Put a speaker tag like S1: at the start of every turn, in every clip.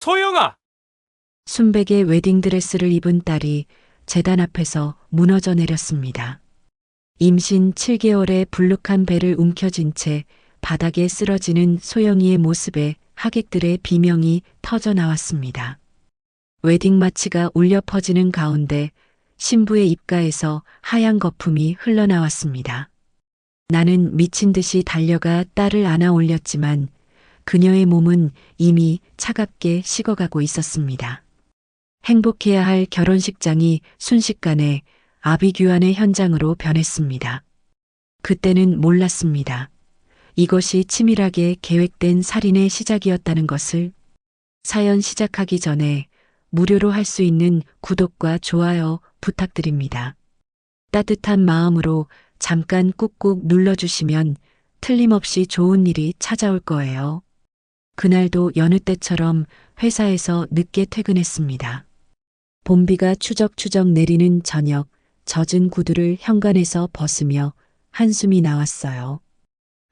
S1: 소영아!
S2: 순백의 웨딩드레스를 입은 딸이 재단 앞에서 무너져 내렸습니다. 임신 7개월의 불룩한 배를 움켜쥔 채 바닥에 쓰러지는 소영이의 모습에 하객들의 비명이 터져 나왔습니다. 웨딩 마치가 울려 퍼지는 가운데 신부의 입가에서 하얀 거품이 흘러나왔습니다. 나는 미친 듯이 달려가 딸을 안아 올렸지만 그녀의 몸은 이미 차갑게 식어가고 있었습니다. 행복해야 할 결혼식장이 순식간에 아비규환의 현장으로 변했습니다. 그때는 몰랐습니다. 이것이 치밀하게 계획된 살인의 시작이었다는 것을. 사연 시작하기 전에 무료로 할 수 있는 구독과 좋아요 부탁드립니다. 따뜻한 마음으로 잠깐 꾹꾹 눌러주시면 틀림없이 좋은 일이 찾아올 거예요. 그날도 여느 때처럼 회사에서 늦게 퇴근했습니다. 봄비가 추적추적 내리는 저녁, 젖은 구두를 현관에서 벗으며 한숨이 나왔어요.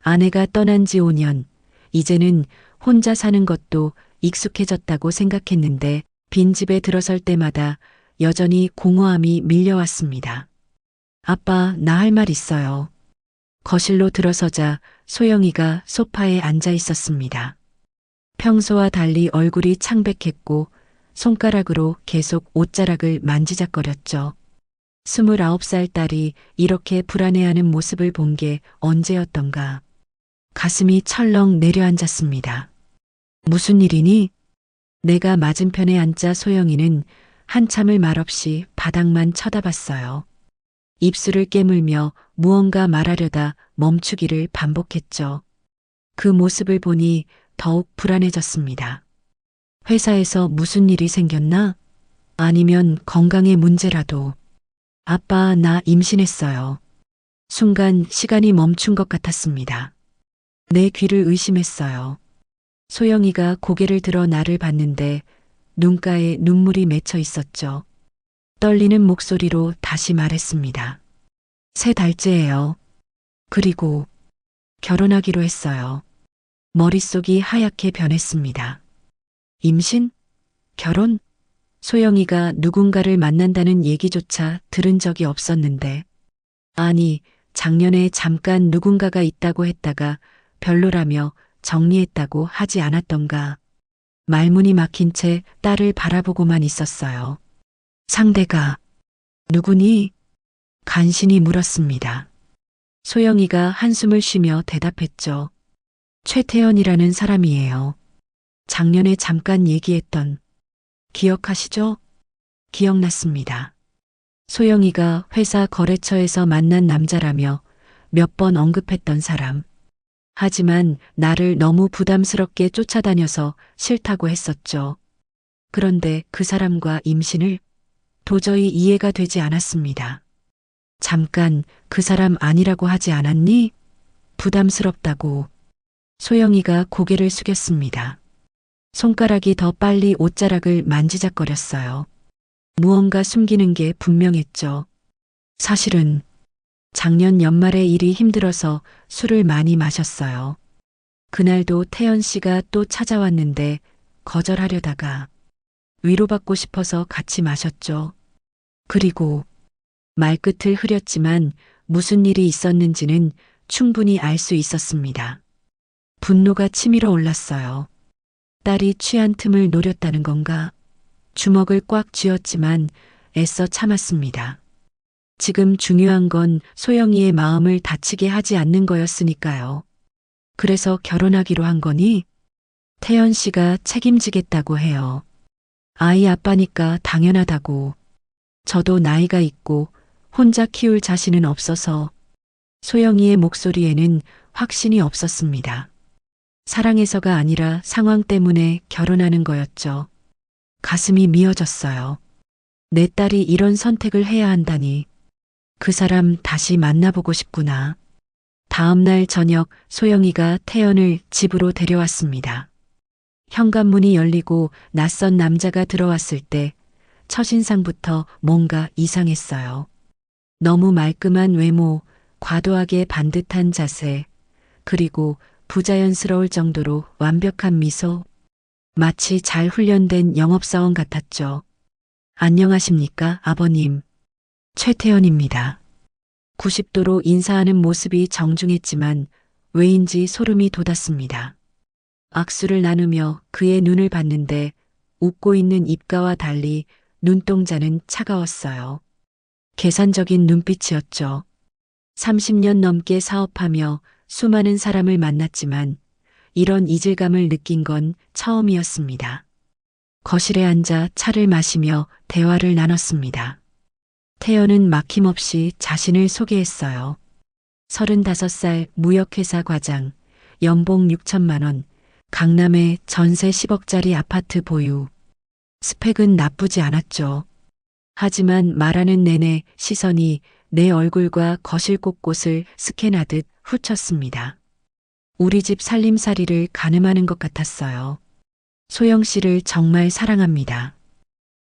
S2: 아내가 떠난 지 5년, 이제는 혼자 사는 것도 익숙해졌다고 생각했는데 빈집에 들어설 때마다 여전히 공허함이 밀려왔습니다. 아빠, 나 할 말 있어요. 거실로 들어서자 소영이가 소파에 앉아 있었습니다. 평소와 달리 얼굴이 창백했고 손가락으로 계속 옷자락을 만지작거렸죠. 29살 딸이 이렇게 불안해하는 모습을 본 게 언제였던가. 가슴이 철렁 내려앉았습니다. 무슨 일이니? 내가 맞은편에 앉자 소영이는 한참을 말없이 바닥만 쳐다봤어요. 입술을 깨물며 무언가 말하려다 멈추기를 반복했죠. 그 모습을 보니 더욱 불안해졌습니다. 회사에서 무슨 일이 생겼나? 아니면 건강에 문제라도. 아빠, 나 임신했어요. 순간 시간이 멈춘 것 같았습니다. 내 귀를 의심했어요. 소영이가 고개를 들어 나를 봤는데 눈가에 눈물이 맺혀 있었죠. 떨리는 목소리로 다시 말했습니다. 3달째예요. 그리고 결혼하기로 했어요. 머릿속이 하얗게 변했습니다. 임신? 결혼? 소영이가 누군가를 만난다는 얘기조차 들은 적이 없었는데. 아니, 작년에 잠깐 누군가가 있다고 했다가 별로라며 정리했다고 하지 않았던가. 말문이 막힌 채 딸을 바라보고만 있었어요. 상대가 누구니? 간신히 물었습니다. 소영이가 한숨을 쉬며 대답했죠. 최태연이라는 사람이에요. 작년에 잠깐 얘기했던. 기억하시죠? 기억났습니다. 소영이가 회사 거래처에서 만난 남자라며 몇 번 언급했던 사람. 하지만 나를 너무 부담스럽게 쫓아다녀서 싫다고 했었죠. 그런데 그 사람과 임신을 도저히 이해가 되지 않았습니다. 잠깐 그 사람 아니라고 하지 않았니? 부담스럽다고. 소영이가 고개를 숙였습니다. 손가락이 더 빨리 옷자락을 만지작거렸어요. 무언가 숨기는 게 분명했죠. 사실은 작년 연말에 일이 힘들어서 술을 많이 마셨어요. 그날도 태연 씨가 또 찾아왔는데 거절하려다가 위로받고 싶어서 같이 마셨죠. 그리고 말끝을 흐렸지만 무슨 일이 있었는지는 충분히 알 수 있었습니다. 분노가 치밀어 올랐어요. 딸이 취한 틈을 노렸다는 건가? 주먹을 꽉 쥐었지만 애써 참았습니다. 지금 중요한 건 소영이의 마음을 다치게 하지 않는 거였으니까요. 그래서 결혼하기로 한 거니? 태연 씨가 책임지겠다고 해요. 아이 아빠니까 당연하다고. 저도 나이가 있고 혼자 키울 자신은 없어서. 소영이의 목소리에는 확신이 없었습니다. 사랑해서가 아니라 상황 때문에 결혼하는 거였죠. 가슴이 미어졌어요. 내 딸이 이런 선택을 해야 한다니. 그 사람 다시 만나보고 싶구나. 다음 날 저녁 소영이가 태연을 집으로 데려왔습니다. 현관문이 열리고 낯선 남자가 들어왔을 때 첫인상부터 뭔가 이상했어요. 너무 말끔한 외모, 과도하게 반듯한 자세, 그리고 부자연스러울 정도로 완벽한 미소. 마치 잘 훈련된 영업사원 같았죠. 안녕하십니까, 아버님. 최태연입니다. 90도로 인사하는 모습이 정중했지만 왜인지 소름이 돋았습니다. 악수를 나누며 그의 눈을 봤는데 웃고 있는 입가와 달리 눈동자는 차가웠어요. 계산적인 눈빛이었죠. 30년 넘게 사업하며 수많은 사람을 만났지만 이런 이질감을 느낀 건 처음이었습니다. 거실에 앉아 차를 마시며 대화를 나눴습니다. 태연은 막힘없이 자신을 소개했어요. 35살 무역회사 과장, 연봉 6천만 원, 강남에 전세 10억짜리 아파트 보유. 스펙은 나쁘지 않았죠. 하지만 말하는 내내 시선이 내 얼굴과 거실 곳곳을 스캔하듯 훑었습니다. 우리 집 살림살이를 가늠하는 것 같았어요. 소영 씨를 정말 사랑합니다.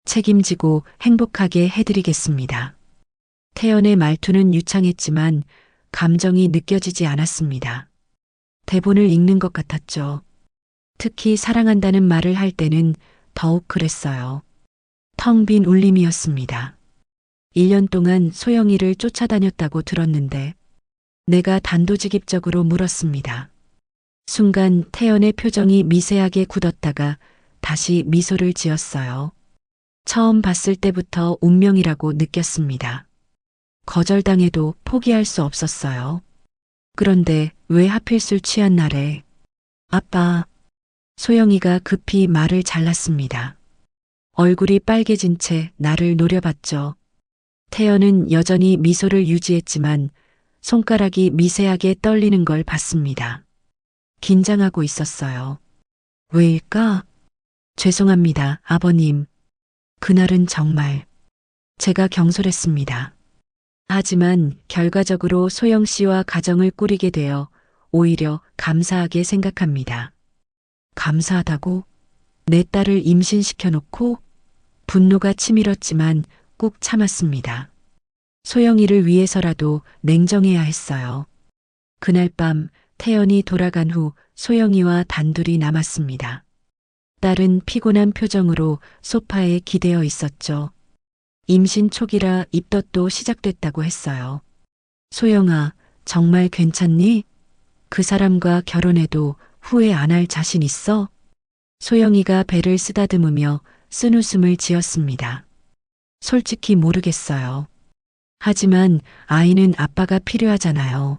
S2: 책임지고 행복하게 해드리겠습니다. 태연의 말투는 유창했지만 감정이 느껴지지 않았습니다. 대본을 읽는 것 같았죠. 특히 사랑한다는 말을 할 때는 더욱 그랬어요. 텅 빈 울림이었습니다. 1년 동안 소영이를 쫓아다녔다고 들었는데 내가 단도직입적으로 물었습니다. 순간 태연의 표정이 미세하게 굳었다가 다시 미소를 지었어요. 처음 봤을 때부터 운명이라고 느꼈습니다. 거절당해도 포기할 수 없었어요. 그런데 왜 하필 술 취한 날에 아빠, 소영이가 급히 말을 잘랐습니다. 얼굴이 빨개진 채 나를 노려봤죠. 태연은 여전히 미소를 유지했지만 손가락이 미세하게 떨리는 걸 봤습니다. 긴장하고 있었어요. 왜일까? 죄송합니다, 아버님. 그날은 정말 제가 경솔했습니다. 하지만 결과적으로 소영 씨와 가정을 꾸리게 되어 오히려 감사하게 생각합니다. 감사하다고? 내 딸을 임신시켜 놓고? 분노가 치밀었지만 꾹 참았습니다. 소영이를 위해서라도 냉정해야 했어요. 그날 밤 태연이 돌아간 후 소영이와 단둘이 남았습니다. 딸은 피곤한 표정으로 소파에 기대어 있었죠. 임신 초기라 입덧도 시작됐다고 했어요. 소영아, 정말 괜찮니? 그 사람과 결혼해도 후회 안 할 자신 있어? 소영이가 배를 쓰다듬으며 쓴웃음을 지었습니다. 솔직히 모르겠어요. 하지만 아이는 아빠가 필요하잖아요.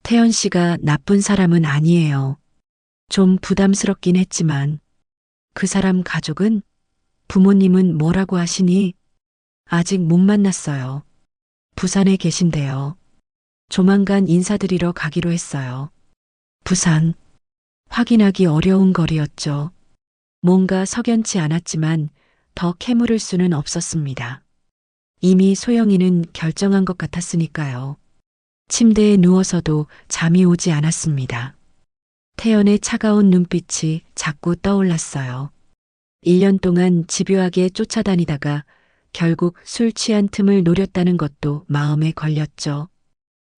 S2: 태연 씨가 나쁜 사람은 아니에요. 좀 부담스럽긴 했지만 그 사람 가족은? 부모님은 뭐라고 하시니? 아직 못 만났어요. 부산에 계신데요. 조만간 인사드리러 가기로 했어요. 부산. 확인하기 어려운 거리였죠. 뭔가 석연치 않았지만 더 캐물을 수는 없었습니다. 이미 소영이는 결정한 것 같았으니까요. 침대에 누워서도 잠이 오지 않았습니다. 태연의 차가운 눈빛이 자꾸 떠올랐어요. 1년 동안 집요하게 쫓아다니다가 결국 술 취한 틈을 노렸다는 것도 마음에 걸렸죠.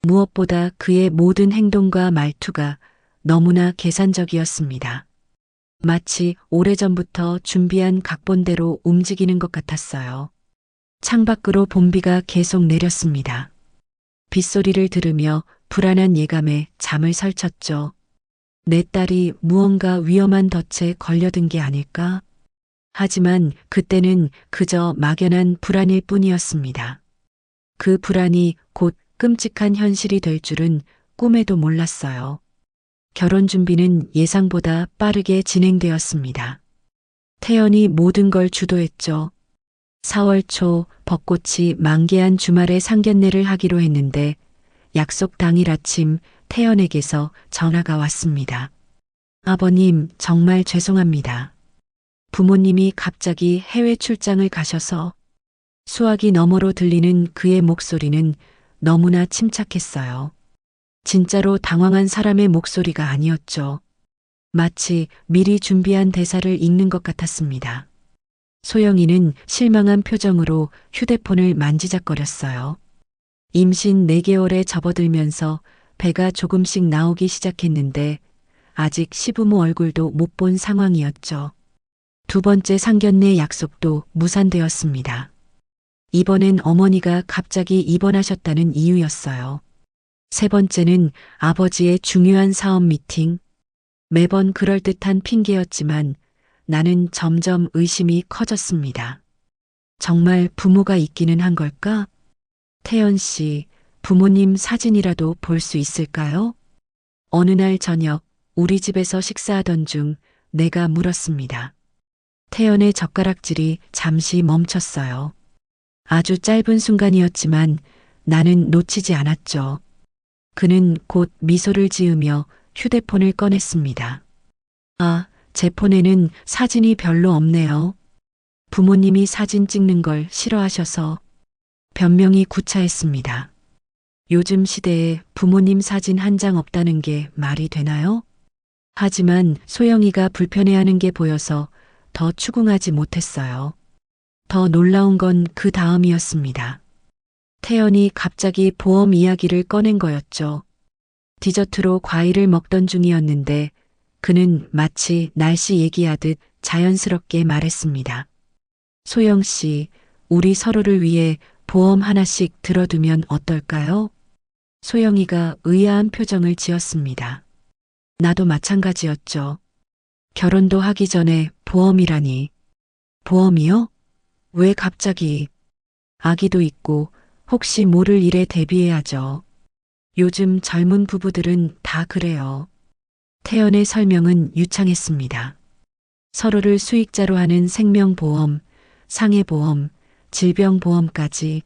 S2: 무엇보다 그의 모든 행동과 말투가 너무나 계산적이었습니다. 마치 오래전부터 준비한 각본대로 움직이는 것 같았어요. 창밖으로 봄비가 계속 내렸습니다. 빗소리를 들으며 불안한 예감에 잠을 설쳤죠. 내 딸이 무언가 위험한 덫에 걸려든 게 아닐까? 하지만 그때는 그저 막연한 불안일 뿐이었습니다. 그 불안이 곧 끔찍한 현실이 될 줄은 꿈에도 몰랐어요. 결혼 준비는 예상보다 빠르게 진행되었습니다. 태연이 모든 걸 주도했죠. 4월 초 벚꽃이 만개한 주말에 상견례를 하기로 했는데 약속 당일 아침 태연에게서 전화가 왔습니다. 아버님, 정말 죄송합니다. 부모님이 갑자기 해외 출장을 가셔서. 수화기 너머로 들리는 그의 목소리는 너무나 침착했어요. 진짜로 당황한 사람의 목소리가 아니었죠. 마치 미리 준비한 대사를 읽는 것 같았습니다. 소영이는 실망한 표정으로 휴대폰을 만지작거렸어요. 임신 4개월에 접어들면서 배가 조금씩 나오기 시작했는데 아직 시부모 얼굴도 못 본 상황이었죠. 두 번째 상견례 약속도 무산되었습니다. 이번엔 어머니가 갑자기 입원하셨다는 이유였어요. 세 번째는 아버지의 중요한 사업 미팅. 매번 그럴듯한 핑계였지만 나는 점점 의심이 커졌습니다. 정말 부모가 있기는 한 걸까? 태연 씨, 부모님 사진이라도 볼 수 있을까요? 어느 날 저녁 우리 집에서 식사하던 중 내가 물었습니다. 태연의 젓가락질이 잠시 멈췄어요. 아주 짧은 순간이었지만 나는 놓치지 않았죠. 그는 곧 미소를 지으며 휴대폰을 꺼냈습니다. 아, 제 폰에는 사진이 별로 없네요. 부모님이 사진 찍는 걸 싫어하셔서 변명이 구차했습니다. 요즘 시대에 부모님 사진 한 장 없다는 게 말이 되나요? 하지만 소영이가 불편해하는 게 보여서 더 추궁하지 못했어요. 더 놀라운 건 그 다음이었습니다. 태연이 갑자기 보험 이야기를 꺼낸 거였죠. 디저트로 과일을 먹던 중이었는데 그는 마치 날씨 얘기하듯 자연스럽게 말했습니다. 소영 씨, 우리 서로를 위해 보험 하나씩 들어두면 어떨까요? 소영이가 의아한 표정을 지었습니다. 나도 마찬가지였죠. 결혼도 하기 전에 보험이라니. 보험이요? 왜 갑자기? 아기도 있고 혹시 모를 일에 대비해야죠. 요즘 젊은 부부들은 다 그래요. 태연의 설명은 유창했습니다. 서로를 수익자로 하는 생명보험, 상해보험, 질병보험까지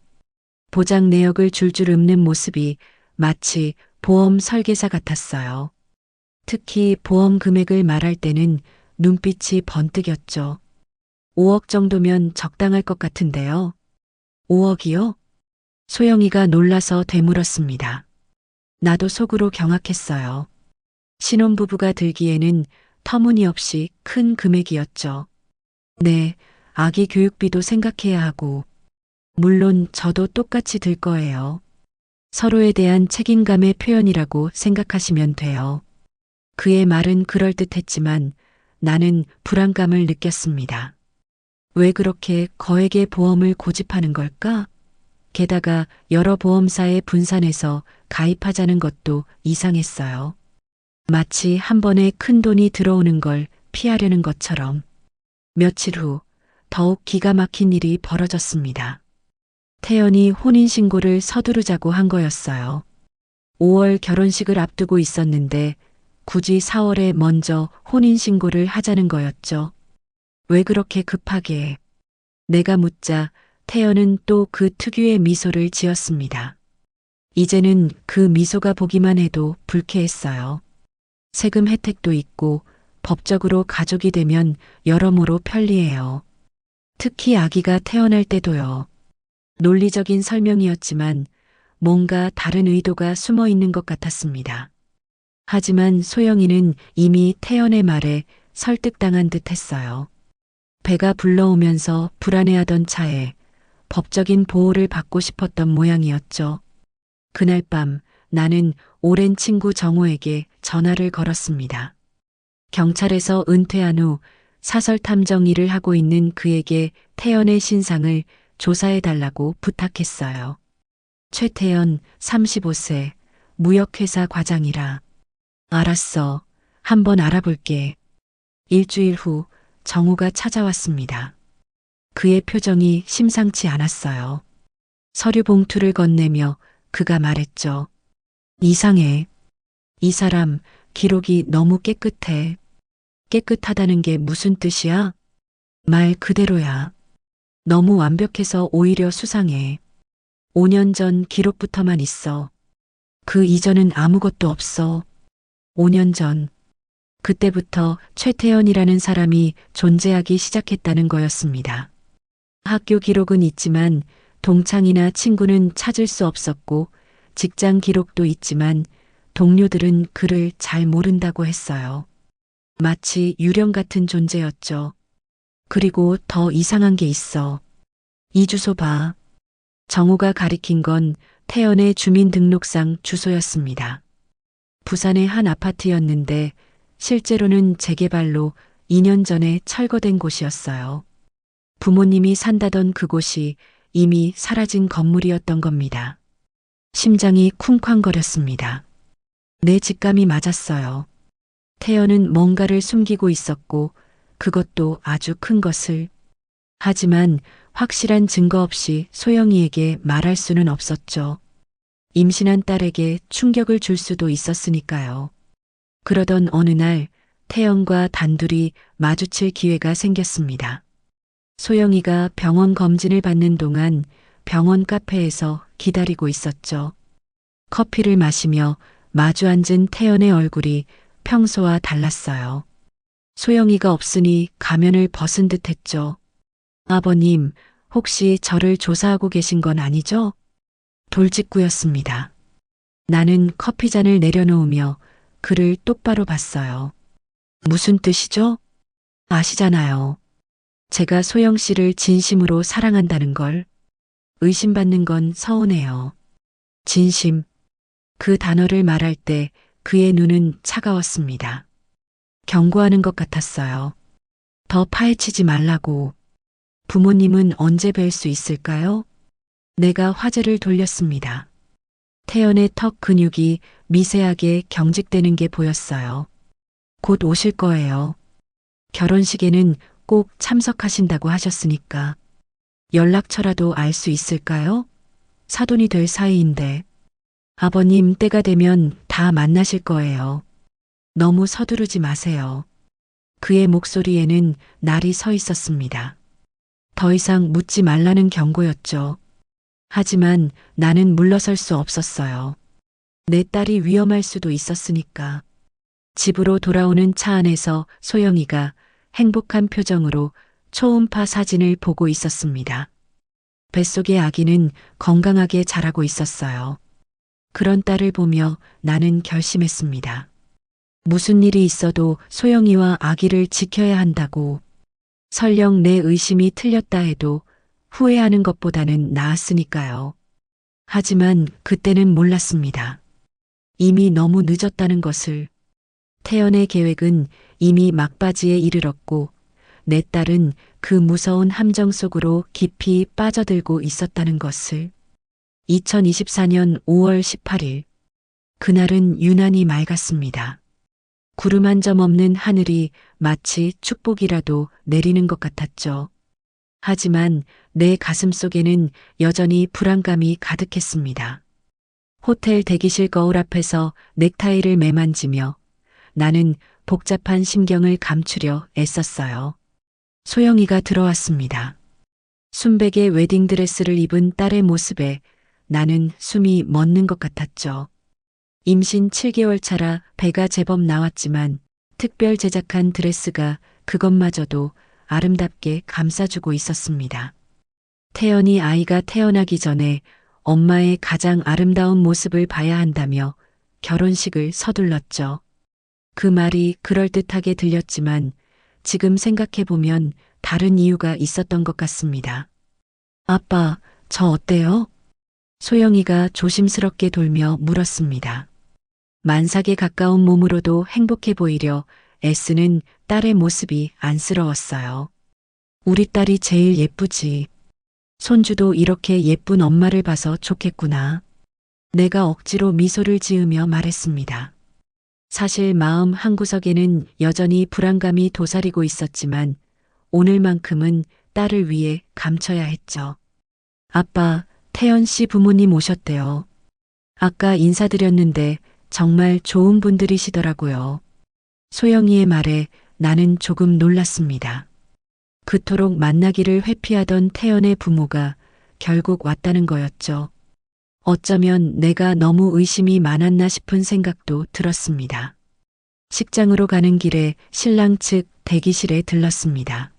S2: 보장 내역을 줄줄 읊는 모습이 마치 보험 설계사 같았어요. 특히 보험 금액을 말할 때는 눈빛이 번뜩였죠. 5억 정도면 적당할 것 같은데요. 5억이요? 소영이가 놀라서 되물었습니다. 나도 속으로 경악했어요. 신혼부부가 들기에는 터무니없이 큰 금액이었죠. 네, 아기 교육비도 생각해야 하고, 물론 저도 똑같이 들 거예요. 서로에 대한 책임감의 표현이라고 생각하시면 돼요. 그의 말은 그럴듯했지만 나는 불안감을 느꼈습니다. 왜 그렇게 거액의 보험을 고집하는 걸까? 게다가 여러 보험사에 분산해서 가입하자는 것도 이상했어요. 마치 한 번에 큰 돈이 들어오는 걸 피하려는 것처럼. 며칠 후 더욱 기가 막힌 일이 벌어졌습니다. 태연이 혼인신고를 서두르자고 한 거였어요. 5월 결혼식을 앞두고 있었는데 굳이 4월에 먼저 혼인신고를 하자는 거였죠. 왜 그렇게 급하게? 내가 묻자 태연은 또 그 특유의 미소를 지었습니다. 이제는 그 미소가 보기만 해도 불쾌했어요. 세금 혜택도 있고 법적으로 가족이 되면 여러모로 편리해요. 특히 아기가 태어날 때도요. 논리적인 설명이었지만 뭔가 다른 의도가 숨어 있는 것 같았습니다. 하지만 소영이는 이미 태연의 말에 설득당한 듯 했어요. 배가 불러오면서 불안해하던 차에 법적인 보호를 받고 싶었던 모양이었죠. 그날 밤 나는 오랜 친구 정호에게 전화를 걸었습니다. 경찰에서 은퇴한 후 사설 탐정 일을 하고 있는 그에게 태연의 신상을 조사해달라고 부탁했어요. 최태연 35세, 무역회사 과장이라. 알았어. 한번 알아볼게. 일주일 후 정우가 찾아왔습니다. 그의 표정이 심상치 않았어요. 서류 봉투를 건네며 그가 말했죠. 이상해. 이 사람 기록이 너무 깨끗해. 깨끗하다는 게 무슨 뜻이야? 말 그대로야. 너무 완벽해서 오히려 수상해. 5년 전 기록부터만 있어. 그 이전은 아무것도 없어. 5년 전. 그때부터 최태연이라는 사람이 존재하기 시작했다는 거였습니다. 학교 기록은 있지만 동창이나 친구는 찾을 수 없었고 직장 기록도 있지만 동료들은 그를 잘 모른다고 했어요. 마치 유령 같은 존재였죠. 그리고 더 이상한 게 있어. 이 주소 봐. 정우가 가리킨 건 태연의 주민등록상 주소였습니다. 부산의 한 아파트였는데 실제로는 재개발로 2년 전에 철거된 곳이었어요. 부모님이 산다던 그곳이 이미 사라진 건물이었던 겁니다. 심장이 쿵쾅거렸습니다. 내 직감이 맞았어요. 태연은 뭔가를 숨기고 있었고 그것도 아주 큰 것을. 하지만 확실한 증거 없이 소영이에게 말할 수는 없었죠. 임신한 딸에게 충격을 줄 수도 있었으니까요. 그러던 어느 날 태연과 단둘이 마주칠 기회가 생겼습니다. 소영이가 병원 검진을 받는 동안 병원 카페에서 기다리고 있었죠. 커피를 마시며 마주 앉은 태연의 얼굴이 평소와 달랐어요. 소영이가 없으니 가면을 벗은 듯 했죠. 아버님, 혹시 저를 조사하고 계신 건 아니죠? 돌직구였습니다. 나는 커피잔을 내려놓으며 그를 똑바로 봤어요. 무슨 뜻이죠? 아시잖아요. 제가 소영 씨를 진심으로 사랑한다는 걸. 의심받는 건 서운해요. 진심. 그 단어를 말할 때 그의 눈은 차가웠습니다. 경고하는 것 같았어요. 더 파헤치지 말라고. 부모님은 언제 뵐 수 있을까요? 내가 화제를 돌렸습니다. 태연의 턱 근육이 미세하게 경직되는 게 보였어요. 곧 오실 거예요. 결혼식에는 꼭 참석하신다고 하셨으니까. 연락처라도 알 수 있을까요? 사돈이 될 사이인데. 아버님 때가 되면 다 만나실 거예요. 너무 서두르지 마세요. 그의 목소리에는 날이 서 있었습니다. 더 이상 묻지 말라는 경고였죠. 하지만 나는 물러설 수 없었어요. 내 딸이 위험할 수도 있었으니까. 집으로 돌아오는 차 안에서 소영이가 행복한 표정으로 초음파 사진을 보고 있었습니다. 뱃속의 아기는 건강하게 자라고 있었어요. 그런 딸을 보며 나는 결심했습니다. 무슨 일이 있어도 소영이와 아기를 지켜야 한다고. 설령 내 의심이 틀렸다 해도 후회하는 것보다는 나았으니까요. 하지만 그때는 몰랐습니다. 이미 너무 늦었다는 것을. 태연의 계획은 이미 막바지에 이르렀고 내 딸은 그 무서운 함정 속으로 깊이 빠져들고 있었다는 것을. 2024년 5월 18일. 그날은 유난히 맑았습니다. 구름 한 점 없는 하늘이 마치 축복이라도 내리는 것 같았죠. 하지만 내 가슴 속에는 여전히 불안감이 가득했습니다. 호텔 대기실 거울 앞에서 넥타이를 매만지며 나는 복잡한 심경을 감추려 애썼어요. 소영이가 들어왔습니다. 순백의 웨딩드레스를 입은 딸의 모습에 나는 숨이 멎는 것 같았죠. 임신 7개월 차라 배가 제법 나왔지만 특별 제작한 드레스가 그것마저도 아름답게 감싸주고 있었습니다. 태연이 아이가 태어나기 전에 엄마의 가장 아름다운 모습을 봐야 한다며 결혼식을 서둘렀죠. 그 말이 그럴듯하게 들렸지만 지금 생각해보면 다른 이유가 있었던 것 같습니다. 아빠, 저 어때요? 소영이가 조심스럽게 돌며 물었습니다. 만삭에 가까운 몸으로도 행복해 보이려 애쓰는 딸의 모습이 안쓰러웠어요. 우리 딸이 제일 예쁘지. 손주도 이렇게 예쁜 엄마를 봐서 좋겠구나. 내가 억지로 미소를 지으며 말했습니다. 사실 마음 한구석에는 여전히 불안감이 도사리고 있었지만 오늘만큼은 딸을 위해 감춰야 했죠. 아빠, 태연 씨 부모님 오셨대요. 아까 인사드렸는데 정말 좋은 분들이시더라고요. 소영이의 말에 나는 조금 놀랐습니다. 그토록 만나기를 회피하던 태연의 부모가 결국 왔다는 거였죠. 어쩌면 내가 너무 의심이 많았나 싶은 생각도 들었습니다. 식장으로 가는 길에 신랑 측 대기실에 들렀습니다.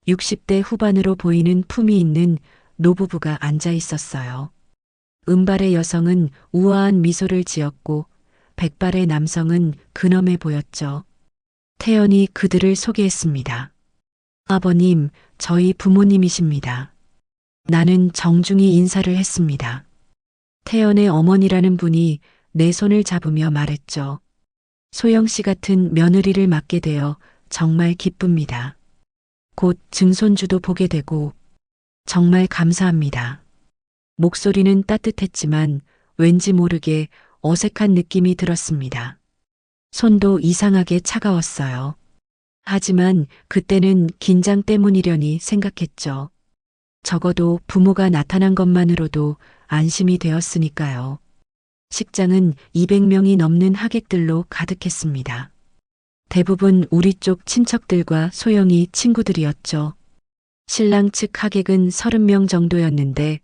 S2: 60대 후반으로 보이는 품이 있는 노부부가 앉아 있었어요. 은발의 여성은 우아한 미소를 지었고 백발의 남성은 근엄해 보였죠. 태연이 그들을 소개했습니다. 아버님, 저희 부모님이십니다. 나는 정중히 인사를 했습니다. 태연의 어머니라는 분이 내 손을 잡으며 말했죠. 소영 씨 같은 며느리를 맡게 되어 정말 기쁩니다. 곧 증손주도 보게 되고 정말 감사합니다. 목소리는 따뜻했지만 왠지 모르게 어색한 느낌이 들었습니다. 손도 이상하게 차가웠어요. 하지만 그때는 긴장 때문이려니 생각했죠. 적어도 부모가 나타난 것만으로도 안심이 되었으니까요. 식장은 200명이 넘는 하객들로 가득했습니다. 대부분 우리 쪽 친척들과 소영이 친구들이었죠. 신랑 측 하객은 30명 정도였는데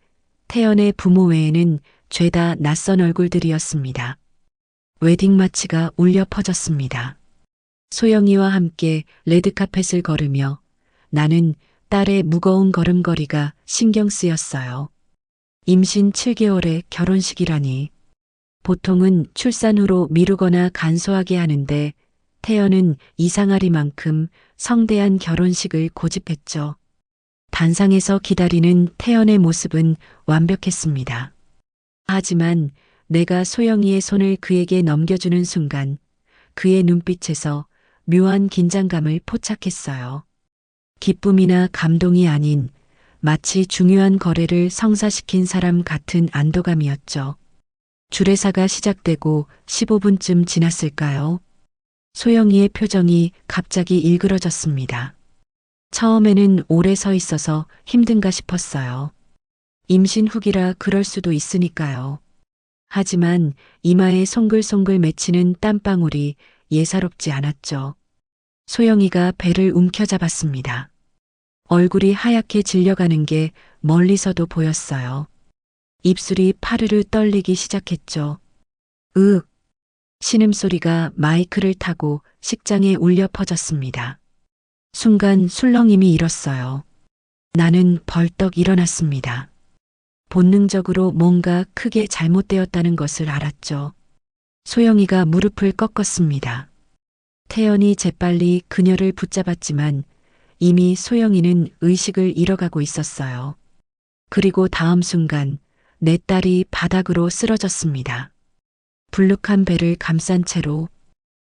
S2: 태연의 부모 외에는 죄다 낯선 얼굴들이었습니다. 웨딩 마치가 울려 퍼졌습니다. 소영이와 함께 레드카펫을 걸으며 나는 딸의 무거운 걸음걸이가 신경 쓰였어요. 임신 7개월의 결혼식이라니. 보통은 출산 후로 미루거나 간소하게 하는데 태연은 이상하리만큼 성대한 결혼식을 고집했죠. 단상에서 기다리는 태연의 모습은 완벽했습니다. 하지만 내가 소영이의 손을 그에게 넘겨주는 순간 그의 눈빛에서 묘한 긴장감을 포착했어요. 기쁨이나 감동이 아닌 마치 중요한 거래를 성사시킨 사람 같은 안도감이었죠. 주례사가 시작되고 15분쯤 지났을까요? 소영이의 표정이 갑자기 일그러졌습니다. 처음에는 오래 서 있어서 힘든가 싶었어요. 임신 후기라 그럴 수도 있으니까요. 하지만 이마에 송글송글 맺히는 땀방울이 예사롭지 않았죠. 소영이가 배를 움켜잡았습니다. 얼굴이 하얗게 질려가는 게 멀리서도 보였어요. 입술이 파르르 떨리기 시작했죠. 으윽! 신음소리가 마이크를 타고 식장에 울려 퍼졌습니다. 순간 술렁임이 일었어요. 나는 벌떡 일어났습니다. 본능적으로 뭔가 크게 잘못되었다는 것을 알았죠. 소영이가 무릎을 꺾었습니다. 태연이 재빨리 그녀를 붙잡았지만 이미 소영이는 의식을 잃어가고 있었어요. 그리고 다음 순간 내 딸이 바닥으로 쓰러졌습니다. 불룩한 배를 감싼 채로.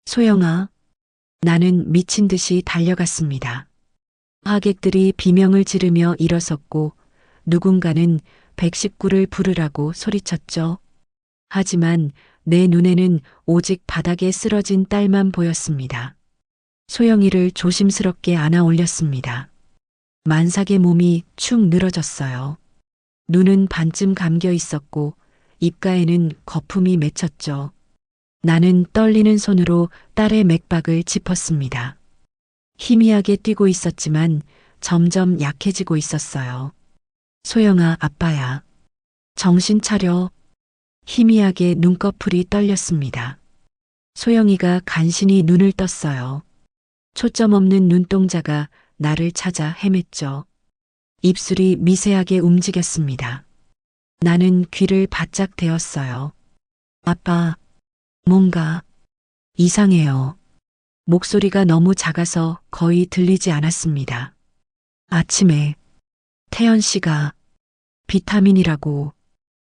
S2: 소영아. 나는 미친 듯이 달려갔습니다. 하객들이 비명을 지르며 일어섰고 누군가는 119를 부르라고 소리쳤죠. 하지만 내 눈에는 오직 바닥에 쓰러진 딸만 보였습니다. 소영이를 조심스럽게 안아 올렸습니다. 만삭의 몸이 축 늘어졌어요. 눈은 반쯤 감겨 있었고 입가에는 거품이 맺혔죠. 나는 떨리는 손으로 딸의 맥박을 짚었습니다. 희미하게 뛰고 있었지만 점점 약해지고 있었어요. 소영아, 아빠야. 정신 차려. 희미하게 눈꺼풀이 떨렸습니다. 소영이가 간신히 눈을 떴어요. 초점 없는 눈동자가 나를 찾아 헤맸죠. 입술이 미세하게 움직였습니다. 나는 귀를 바짝 대었어요. 아빠, 뭔가 이상해요. 목소리가 너무 작아서 거의 들리지 않았습니다. 아침에 태연 씨가 비타민이라고.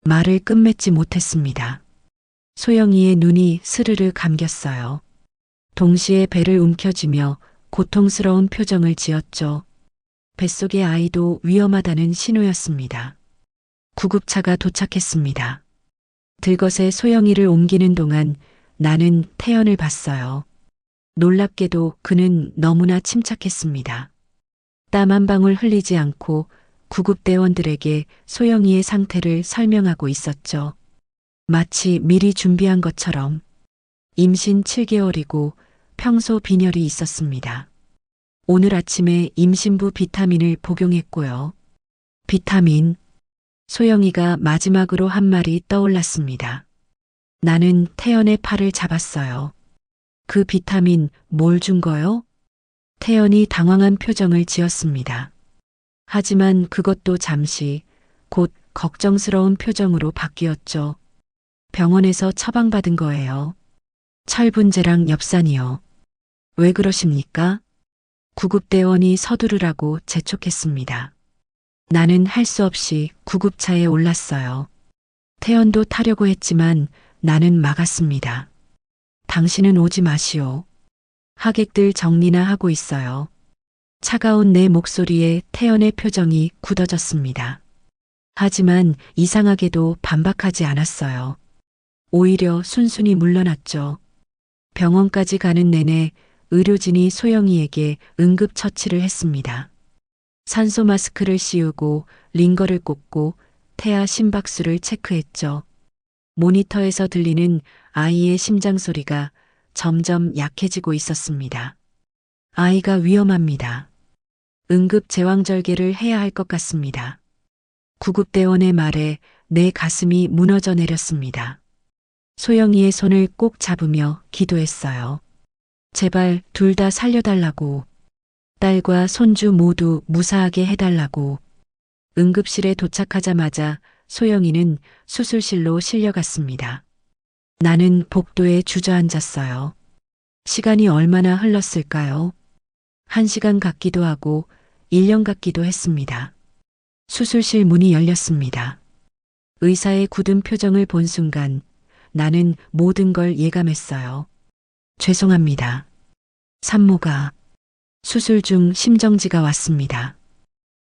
S2: 말을 끝맺지 못했습니다. 소영이의 눈이 스르르 감겼어요. 동시에 배를 움켜쥐며 고통스러운 표정을 지었죠. 뱃속의 아이도 위험하다는 신호였습니다. 구급차가 도착했습니다. 들것에 소영이를 옮기는 동안 나는 태연을 봤어요. 놀랍게도 그는 너무나 침착했습니다. 땀 한 방울 흘리지 않고 구급대원들에게 소영이의 상태를 설명하고 있었죠. 마치 미리 준비한 것처럼. 임신 7개월이고 평소 빈혈이 있었습니다. 오늘 아침에 임신부 비타민을 복용했고요. 비타민. 소영이가 마지막으로 한 말이 떠올랐습니다. 나는 태연의 팔을 잡았어요. 그 비타민 뭘 준 거요? 태연이 당황한 표정을 지었습니다. 하지만 그것도 잠시, 곧 걱정스러운 표정으로 바뀌었죠. 병원에서 처방받은 거예요. 철분제랑 엽산이요. 왜 그러십니까? 구급대원이 서두르라고 재촉했습니다. 나는 할 수 없이 구급차에 올랐어요. 태연도 타려고 했지만 나는 막았습니다. 당신은 오지 마시오. 하객들 정리나 하고 있어요. 차가운 내 목소리에 태연의 표정이 굳어졌습니다. 하지만 이상하게도 반박하지 않았어요. 오히려 순순히 물러났죠. 병원까지 가는 내내 의료진이 소영이에게 응급처치를 했습니다. 산소 마스크를 씌우고 링거를 꽂고 태아 심박수를 체크했죠. 모니터에서 들리는 아이의 심장 소리가 점점 약해지고 있었습니다. 아이가 위험합니다. 응급 제왕절개를 해야 할 것 같습니다. 구급대원의 말에 내 가슴이 무너져 내렸습니다. 소영이의 손을 꼭 잡으며 기도했어요. 제발 둘 다 살려달라고. 딸과 손주 모두 무사하게 해달라고. 응급실에 도착하자마자 소영이는 수술실로 실려갔습니다. 나는 복도에 주저앉았어요. 시간이 얼마나 흘렀을까요? 1시간 같기도 하고 1년 같기도 했습니다. 수술실 문이 열렸습니다. 의사의 굳은 표정을 본 순간 나는 모든 걸 예감했어요. 죄송합니다. 산모가 수술 중 심정지가 왔습니다.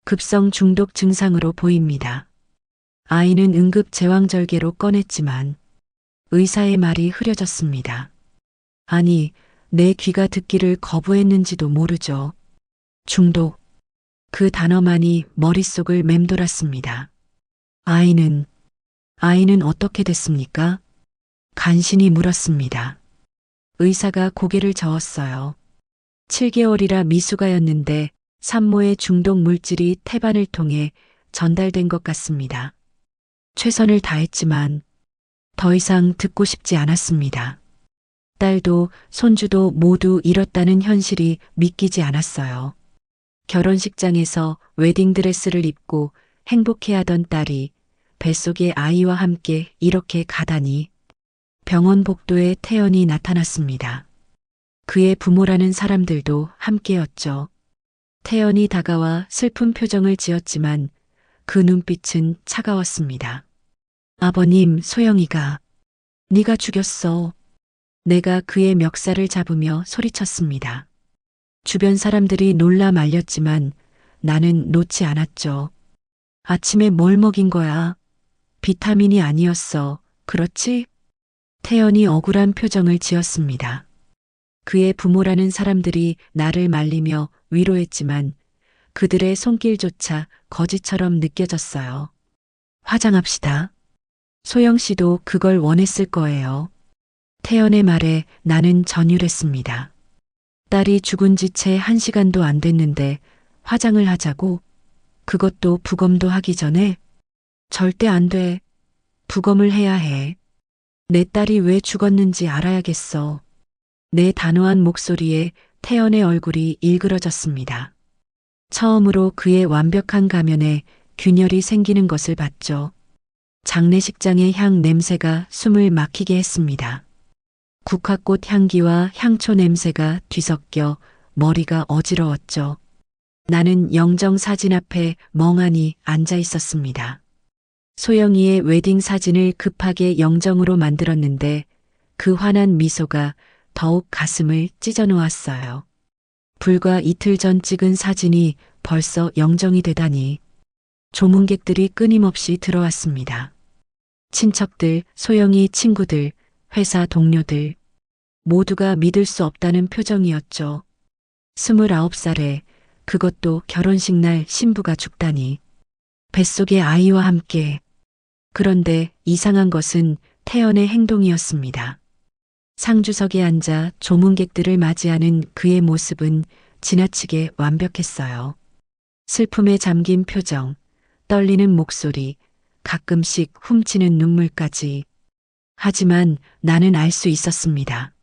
S2: 급성 중독 증상으로 보입니다. 아이는 응급 제왕절개로 꺼냈지만 의사의 말이 흐려졌습니다. 아니, 내 귀가 듣기를 거부했는지도 모르죠. 중독. 그 단어만이 머릿속을 맴돌았습니다. 아이는 어떻게 됐습니까? 간신히 물었습니다. 의사가 고개를 저었어요. 7개월이라 미숙아였는데 산모의 중독 물질이 태반을 통해 전달된 것 같습니다. 최선을 다했지만 더 이상 듣고 싶지 않았습니다. 딸도 손주도 모두 잃었다는 현실이 믿기지 않았어요. 결혼식장에서 웨딩드레스를 입고 행복해하던 딸이 뱃속의 아이와 함께 이렇게 가다니. 병원 복도에 태연이 나타났습니다. 그의 부모라는 사람들도 함께였죠. 태연이 다가와 슬픈 표정을 지었지만 그 눈빛은 차가웠습니다. 아버님, 소영이가 네가 죽였어. 내가 그의 멱살을 잡으며 소리쳤습니다. 주변 사람들이 놀라 말렸지만 나는 놓지 않았죠. 아침에 뭘 먹인 거야? 비타민이 아니었어. 그렇지? 태연이 억울한 표정을 지었습니다. 그의 부모라는 사람들이 나를 말리며 위로했지만 그들의 손길조차 거짓처럼 느껴졌어요. 화장합시다. 소영 씨도 그걸 원했을 거예요. 태연의 말에 나는 전율했습니다. 딸이 죽은 지 채 1시간도 안 됐는데 화장을 하자고? 그것도 부검도 하기 전에? 절대 안 돼. 부검을 해야 해. 내 딸이 왜 죽었는지 알아야겠어. 내 단호한 목소리에 태연의 얼굴이 일그러졌습니다. 처음으로 그의 완벽한 가면에 균열이 생기는 것을 봤죠. 장례식장의 향 냄새가 숨을 막히게 했습니다. 국화꽃 향기와 향초 냄새가 뒤섞여 머리가 어지러웠죠. 나는 영정 사진 앞에 멍하니 앉아 있었습니다. 소영이의 웨딩 사진을 급하게 영정으로 만들었는데 그 환한 미소가 더욱 가슴을 찢어 놓았어요. 불과 이틀 전 찍은 사진이 벌써 영정이 되다니. 조문객들이 끊임없이 들어왔습니다. 친척들, 소영이 친구들, 회사 동료들. 모두가 믿을 수 없다는 표정이었죠. 29살에 그것도 결혼식 날 신부가 죽다니. 뱃속의 아이와 함께. 그런데 이상한 것은 태연의 행동이었습니다. 상주석에 앉아 조문객들을 맞이하는 그의 모습은 지나치게 완벽했어요. 슬픔에 잠긴 표정, 떨리는 목소리, 가끔씩 훔치는 눈물까지. 하지만 나는 알 수 있었습니다.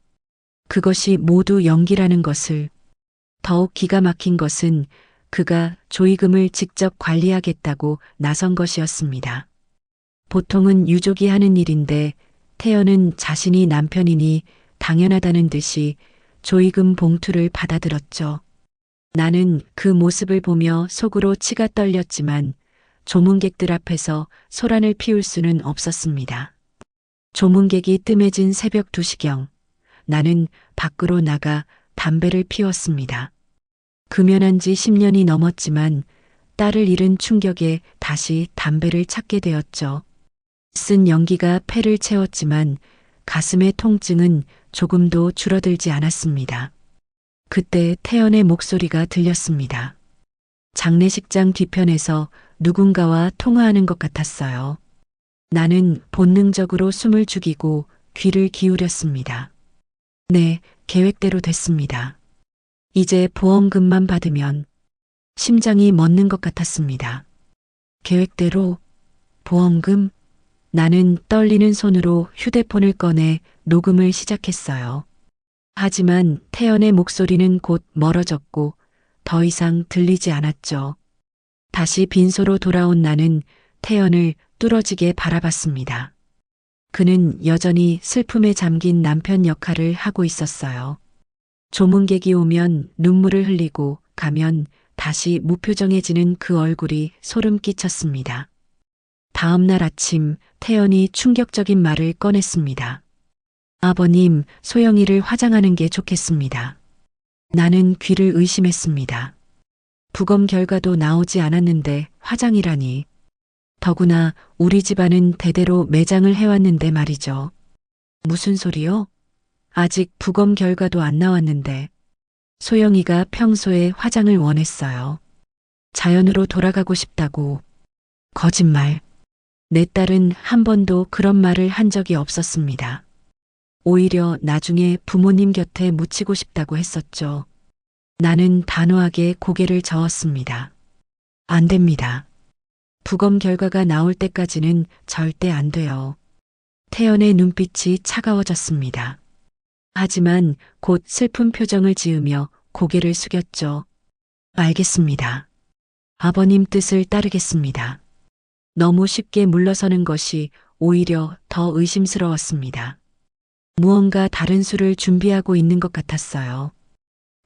S2: 그것이 모두 연기라는 것을. 더욱 기가 막힌 것은 그가 조의금을 직접 관리하겠다고 나선 것이었습니다. 보통은 유족이 하는 일인데 태연은 자신이 남편이니 당연하다는 듯이 조의금 봉투를 받아들었죠. 나는 그 모습을 보며 속으로 치가 떨렸지만 조문객들 앞에서 소란을 피울 수는 없었습니다. 조문객이 뜸해진 새벽 2시경 나는 밖으로 나가 담배를 피웠습니다. 금연한 지 10년이 넘었지만 딸을 잃은 충격에 다시 담배를 찾게 되었죠. 쓴 연기가 폐를 채웠지만 가슴의 통증은 조금도 줄어들지 않았습니다. 그때 태연의 목소리가 들렸습니다. 장례식장 뒤편에서 누군가와 통화하는 것 같았어요. 나는 본능적으로 숨을 죽이고 귀를 기울였습니다. 네, 계획대로 됐습니다. 이제 보험금만 받으면 심장이 멎는 것 같았습니다. 계획대로 보험금? 나는 떨리는 손으로 휴대폰을 꺼내 녹음을 시작했어요. 하지만 태연의 목소리는 곧 멀어졌고 더 이상 들리지 않았죠. 다시 빈소로 돌아온 나는 태연을 뚫어지게 바라봤습니다. 그는 여전히 슬픔에 잠긴 남편 역할을 하고 있었어요. 조문객이 오면 눈물을 흘리고 가면 다시 무표정해지는 그 얼굴이 소름 끼쳤습니다. 다음 날 아침 태연이 충격적인 말을 꺼냈습니다. 아버님, 소영이를 화장하는 게 좋겠습니다. 나는 귀를 의심했습니다. 부검 결과도 나오지 않았는데 화장이라니. 더구나 우리 집안은 대대로 매장을 해왔는데 말이죠. 무슨 소리요? 아직 부검 결과도 안 나왔는데. 소영이가 평소에 화장을 원했어요. 자연으로 돌아가고 싶다고. 거짓말. 내 딸은 한 번도 그런 말을 한 적이 없었습니다. 오히려 나중에 부모님 곁에 묻히고 싶다고 했었죠. 나는 단호하게 고개를 저었습니다. 안 됩니다. 부검 결과가 나올 때까지는 절대 안 돼요. 태연의 눈빛이 차가워졌습니다. 하지만 곧 슬픈 표정을 지으며 고개를 숙였죠. 알겠습니다. 아버님 뜻을 따르겠습니다. 너무 쉽게 물러서는 것이 오히려 더 의심스러웠습니다. 무언가 다른 수를 준비하고 있는 것 같았어요.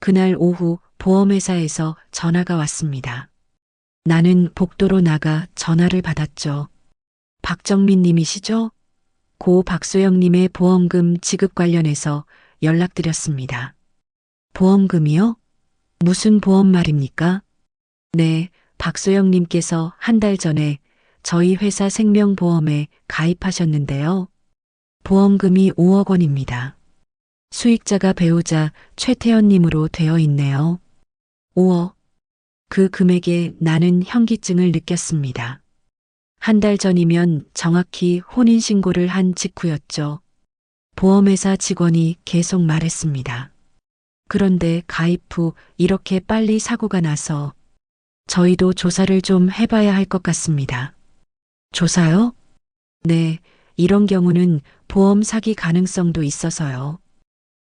S2: 그날 오후 보험회사에서 전화가 왔습니다. 나는 복도로 나가 전화를 받았죠. 박정민 님이시죠? 고 박소영님의 보험금 지급 관련해서 연락드렸습니다. 보험금이요? 무슨 보험 말입니까? 네, 박소영님께서 한 달 전에 저희 회사 생명보험에 가입하셨는데요. 보험금이 5억 원입니다. 수익자가 배우자 최태연님으로 되어 있네요. 5억. 그 금액에 나는 현기증을 느꼈습니다. 한 달 전이면 정확히 혼인신고를 한 직후였죠. 보험회사 직원이 계속 말했습니다. 그런데 가입 후 이렇게 빨리 사고가 나서 저희도 조사를 좀 해봐야 할 것 같습니다. 조사요? 네, 이런 경우는 보험 사기 가능성도 있어서요.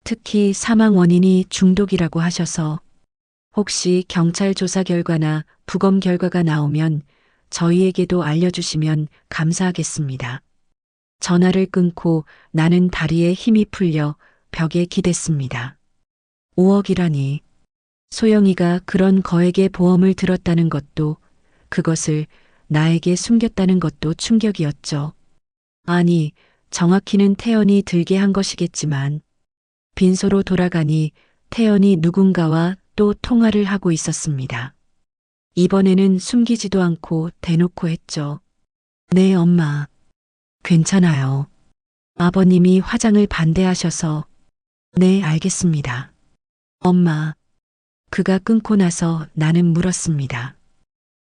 S2: 특히 사망 원인이 중독이라고 하셔서 혹시 경찰 조사 결과나 부검 결과가 나오면 저희에게도 알려주시면 감사하겠습니다. 전화를 끊고 나는 다리에 힘이 풀려 벽에 기댔습니다. 5억이라니. 소영이가 그런 거액의 보험을 들었다는 것도 그것을 나에게 숨겼다는 것도 충격이었죠. 아니, 정확히는 태연이 들게 한 것이겠지만 빈소로 돌아가니 태연이 누군가와 또 통화를 하고 있었습니다. 이번에는 숨기지도 않고 대놓고 했죠. 네, 엄마. 괜찮아요. 아버님이 화장을 반대하셔서. 네, 알겠습니다. 엄마. 그가 끊고 나서 나는 물었습니다.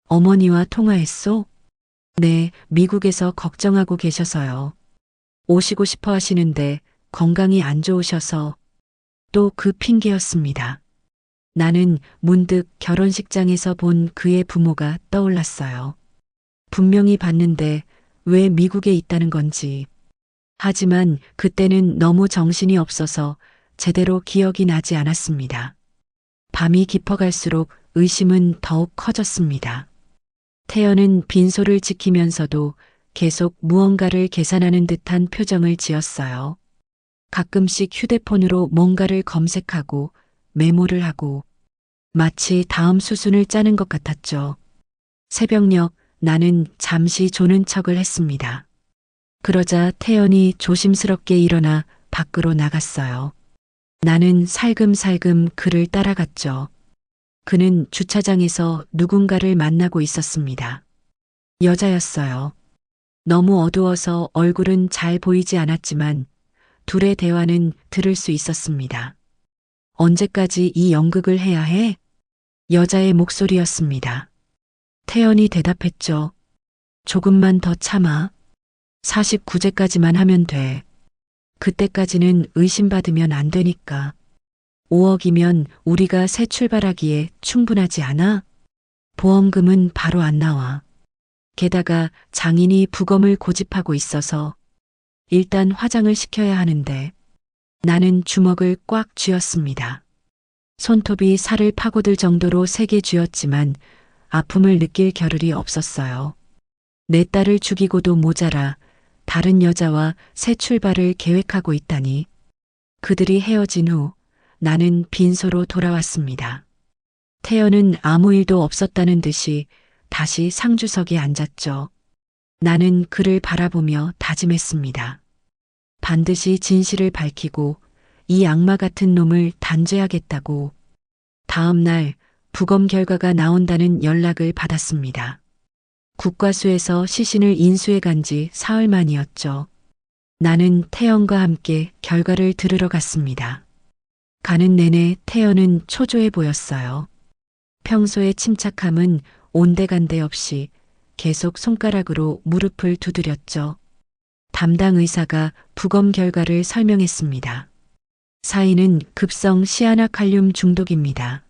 S2: 어머니와 통화했소? 네, 미국에서 걱정하고 계셔서요. 오시고 싶어 하시는데 건강이 안 좋으셔서. 또 그 핑계였습니다. 나는 문득 결혼식장에서 본 그의 부모가 떠올랐어요. 분명히 봤는데 왜 미국에 있다는 건지. 하지만 그때는 너무 정신이 없어서 제대로 기억이 나지 않았습니다. 밤이 깊어갈수록 의심은 더욱 커졌습니다. 태연은 빈소를 지키면서도 계속 무언가를 계산하는 듯한 표정을 지었어요. 가끔씩 휴대폰으로 뭔가를 검색하고 메모를 하고 마치 다음 수순을 짜는 것 같았죠. 새벽녘 나는 잠시 조는 척을 했습니다. 그러자 태연이 조심스럽게 일어나 밖으로 나갔어요. 나는 살금살금 그를 따라갔죠. 그는 주차장에서 누군가를 만나고 있었습니다. 여자였어요. 너무 어두워서 얼굴은 잘 보이지 않았지만 둘의 대화는 들을 수 있었습니다. 언제까지 이 연극을 해야 해? 여자의 목소리였습니다. 태연이 대답했죠. 조금만 더 참아. 49제까지만 하면 돼. 그때까지는 의심받으면 안 되니까. 5억이면 우리가 새 출발하기에 충분하지 않아? 보험금은 바로 안 나와. 게다가 장인이 부검을 고집하고 있어서 일단 화장을 시켜야 하는데 나는 주먹을 꽉 쥐었습니다. 손톱이 살을 파고들 정도로 세게 쥐었지만 아픔을 느낄 겨를이 없었어요. 내 딸을 죽이고도 모자라 다른 여자와 새 출발을 계획하고 있다니. 그들이 헤어진 후 나는 빈소로 돌아왔습니다. 태연은 아무 일도 없었다는 듯이 다시 상주석에 앉았죠. 나는 그를 바라보며 다짐했습니다. 반드시 진실을 밝히고 이 악마 같은 놈을 단죄하겠다고. 다음 날 부검 결과가 나온다는 연락을 받았습니다. 국과수에서 시신을 인수해 간 지 사흘 만이었죠. 나는 태연과 함께 결과를 들으러 갔습니다. 가는 내내 태연은 초조해 보였어요. 평소의 침착함은 온데간데 없이 계속 손가락으로 무릎을 두드렸죠. 담당 의사가 부검 결과를 설명했습니다. 사인은 급성 시아나칼륨 중독입니다.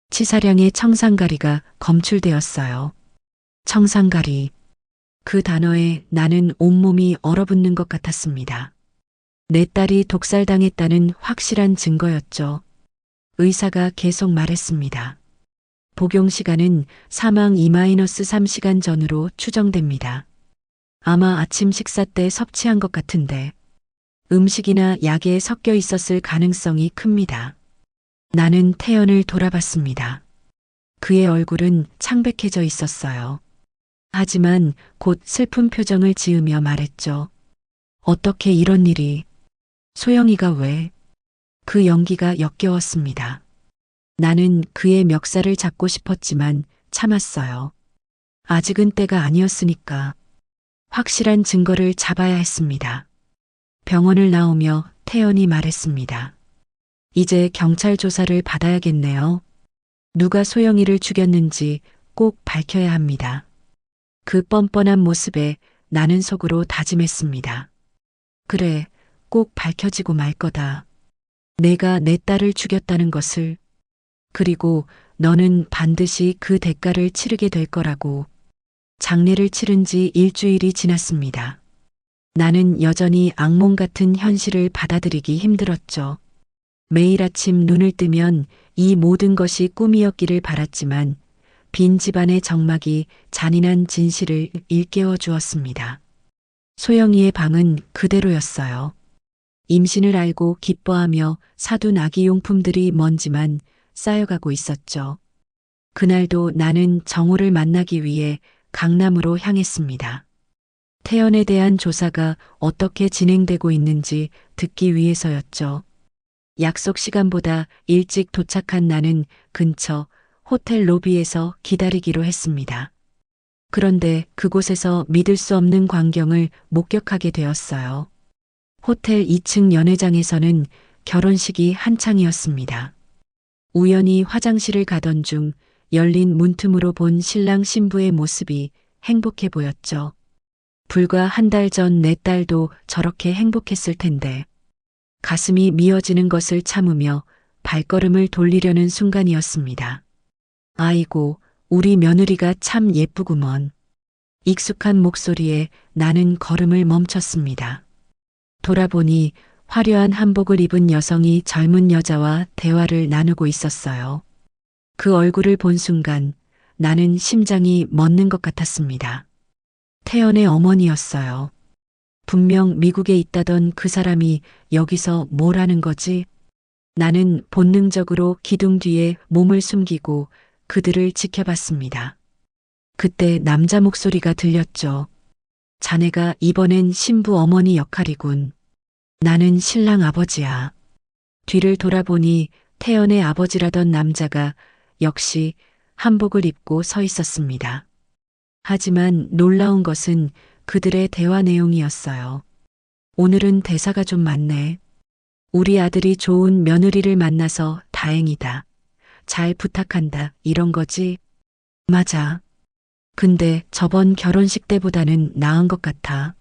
S2: 치사량의 청산가리가 검출되었어요. 청산가리. 그 단어에 나는 온몸이 얼어붙는 것 같았습니다. 내 딸이 독살당했다는 확실한 증거였죠. 의사가 계속 말했습니다. 복용 시간은 사망 2-3시간 전으로 추정됩니다. 아마 아침 식사 때 섭취한 것 같은데 음식이나 약에 섞여 있었을 가능성이 큽니다. 나는 태연을 돌아봤습니다. 그의 얼굴은 창백해져 있었어요. 하지만 곧 슬픈 표정을 지으며 말했죠. 어떻게 이런 일이? 소영이가 왜? 그 연기가 역겨웠습니다. 나는 그의 멱살을 잡고 싶었지만 참았어요. 아직은 때가 아니었으니까. 확실한 증거를 잡아야 했습니다. 병원을 나오며 태연이 말했습니다. 이제 경찰 조사를 받아야겠네요. 누가 소영이를 죽였는지 꼭 밝혀야 합니다. 그 뻔뻔한 모습에 나는 속으로 다짐했습니다. 그래, 꼭 밝혀지고 말 거다. 내가 내 딸을 죽였다는 것을. 그리고 너는 반드시 그 대가를 치르게 될 거라고. 장례를 치른 지 일주일이 지났습니다. 나는 여전히 악몽 같은 현실을 받아들이기 힘들었죠. 매일 아침 눈을 뜨면 이 모든 것이 꿈이었기를 바랐지만 빈 집안의 정막이 잔인한 진실을 일깨워 주었습니다. 소영이의 방은 그대로였어요. 임신을 알고 기뻐하며 사둔 아기용품들이 먼지만 쌓여가고 있었죠. 그날도 나는 정호를 만나기 위해 강남으로 향했습니다. 태연에 대한 조사가 어떻게 진행되고 있는지 듣기 위해서였죠. 약속 시간보다 일찍 도착한 나는 근처 호텔 로비에서 기다리기로 했습니다. 그런데 그곳에서 믿을 수 없는 광경을 목격하게 되었어요. 호텔 2층 연회장에서는 결혼식이 한창이었습니다. 우연히 화장실을 가던 중 열린 문틈으로 본 신랑 신부의 모습이 행복해 보였죠. 불과 한 달 전 내 딸도 저렇게 행복했을 텐데. 가슴이 미어지는 것을 참으며 발걸음을 돌리려는 순간이었습니다. 아이고, 우리 며느리가 참 예쁘구먼. 익숙한 목소리에 나는 걸음을 멈췄습니다. 돌아보니 화려한 한복을 입은 여성이 젊은 여자와 대화를 나누고 있었어요. 그 얼굴을 본 순간 나는 심장이 멎는 것 같았습니다. 태연의 어머니였어요. 분명 미국에 있다던 그 사람이 여기서 뭘 하는 거지? 나는 본능적으로 기둥 뒤에 몸을 숨기고 그들을 지켜봤습니다. 그때 남자 목소리가 들렸죠. 자네가 이번엔 신부 어머니 역할이군. 나는 신랑 아버지야. 뒤를 돌아보니 태연의 아버지라던 남자가 역시 한복을 입고 서 있었습니다. 하지만 놀라운 것은 그들의 대화 내용이었어요. 오늘은 대사가 좀 많네. 우리 아들이 좋은 며느리를 만나서 다행이다. 잘 부탁한다. 이런 거지? 맞아. 근데 저번 결혼식 때보다는 나은 것 같아.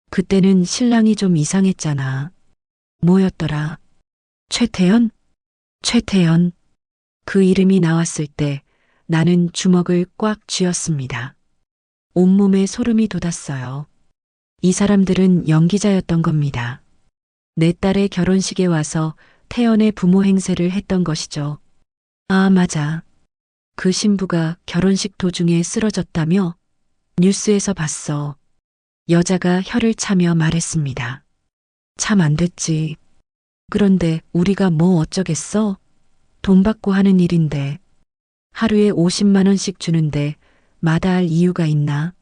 S2: 그때는 신랑이 좀 이상했잖아. 뭐였더라? 최태연? 최태연. 그 이름이 나왔을 때 나는 주먹을 꽉 쥐었습니다. 온몸에 소름이 돋았어요. 이 사람들은 연기자였던 겁니다. 내 딸의 결혼식에 와서 태연의 부모 행세를 했던 것이죠. 아, 맞아. 그 신부가 결혼식 도중에 쓰러졌다며? 뉴스에서 봤어. 여자가 혀를 차며 말했습니다. 참 안 됐지. 그런데 우리가 뭐 어쩌겠어? 돈 받고 하는 일인데. 하루에 50만 원씩 주는데 마다할 이유가 있나?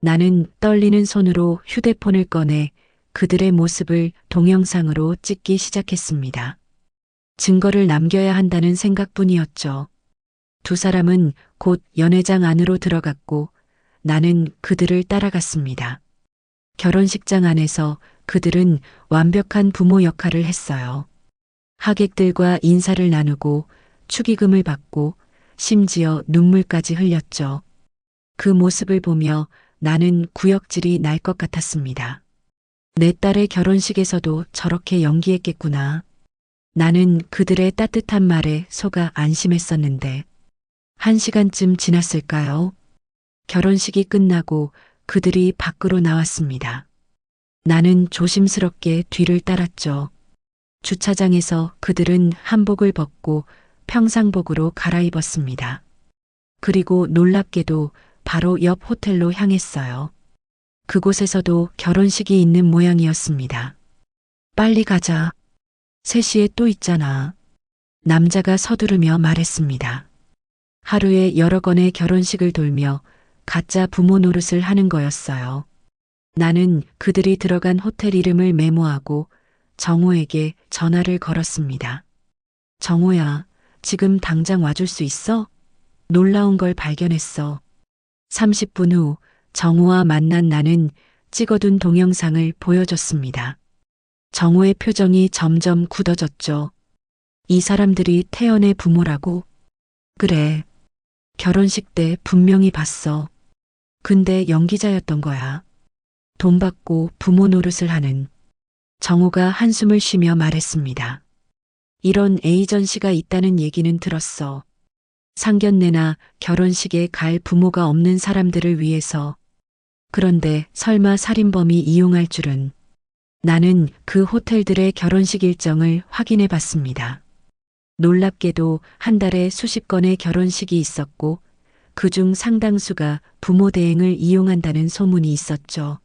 S2: 나는 떨리는 손으로 휴대폰을 꺼내 그들의 모습을 동영상으로 찍기 시작했습니다. 증거를 남겨야 한다는 생각뿐이었죠. 두 사람은 곧 연회장 안으로 들어갔고 나는 그들을 따라갔습니다. 결혼식장 안에서 그들은 완벽한 부모 역할을 했어요. 하객들과 인사를 나누고 축의금을 받고 심지어 눈물까지 흘렸죠. 그 모습을 보며 나는 구역질이 날 것 같았습니다. 내 딸의 결혼식에서도 저렇게 연기했겠구나. 나는 그들의 따뜻한 말에 속아 안심했었는데 1시간쯤 지났을까요? 결혼식이 끝나고 그들이 밖으로 나왔습니다. 나는 조심스럽게 뒤를 따랐죠. 주차장에서 그들은 한복을 벗고 평상복으로 갈아입었습니다. 그리고 놀랍게도 바로 옆 호텔로 향했어요. 그곳에서도 결혼식이 있는 모양이었습니다. 빨리 가자. 3시에 또 있잖아. 남자가 서두르며 말했습니다. 하루에 여러 건의 결혼식을 돌며 가짜 부모 노릇을 하는 거였어요. 나는 그들이 들어간 호텔 이름을 메모하고 정호에게 전화를 걸었습니다. 정호야, 지금 당장 와줄 수 있어? 놀라운 걸 발견했어. 30분 후 정호와 만난 나는 찍어둔 동영상을 보여줬습니다. 정호의 표정이 점점 굳어졌죠. 이 사람들이 태연의 부모라고? 그래. 결혼식 때 분명히 봤어. 근데 연기자였던 거야. 돈 받고 부모 노릇을 하는. 정호가 한숨을 쉬며 말했습니다. 이런 에이전시가 있다는 얘기는 들었어. 상견례나 결혼식에 갈 부모가 없는 사람들을 위해서. 그런데 설마 살인범이 이용할 줄은. 나는 그 호텔들의 결혼식 일정을 확인해 봤습니다. 놀랍게도 한 달에 수십 건의 결혼식이 있었고 그중 상당수가 부모 대행을 이용한다는 소문이 있었죠.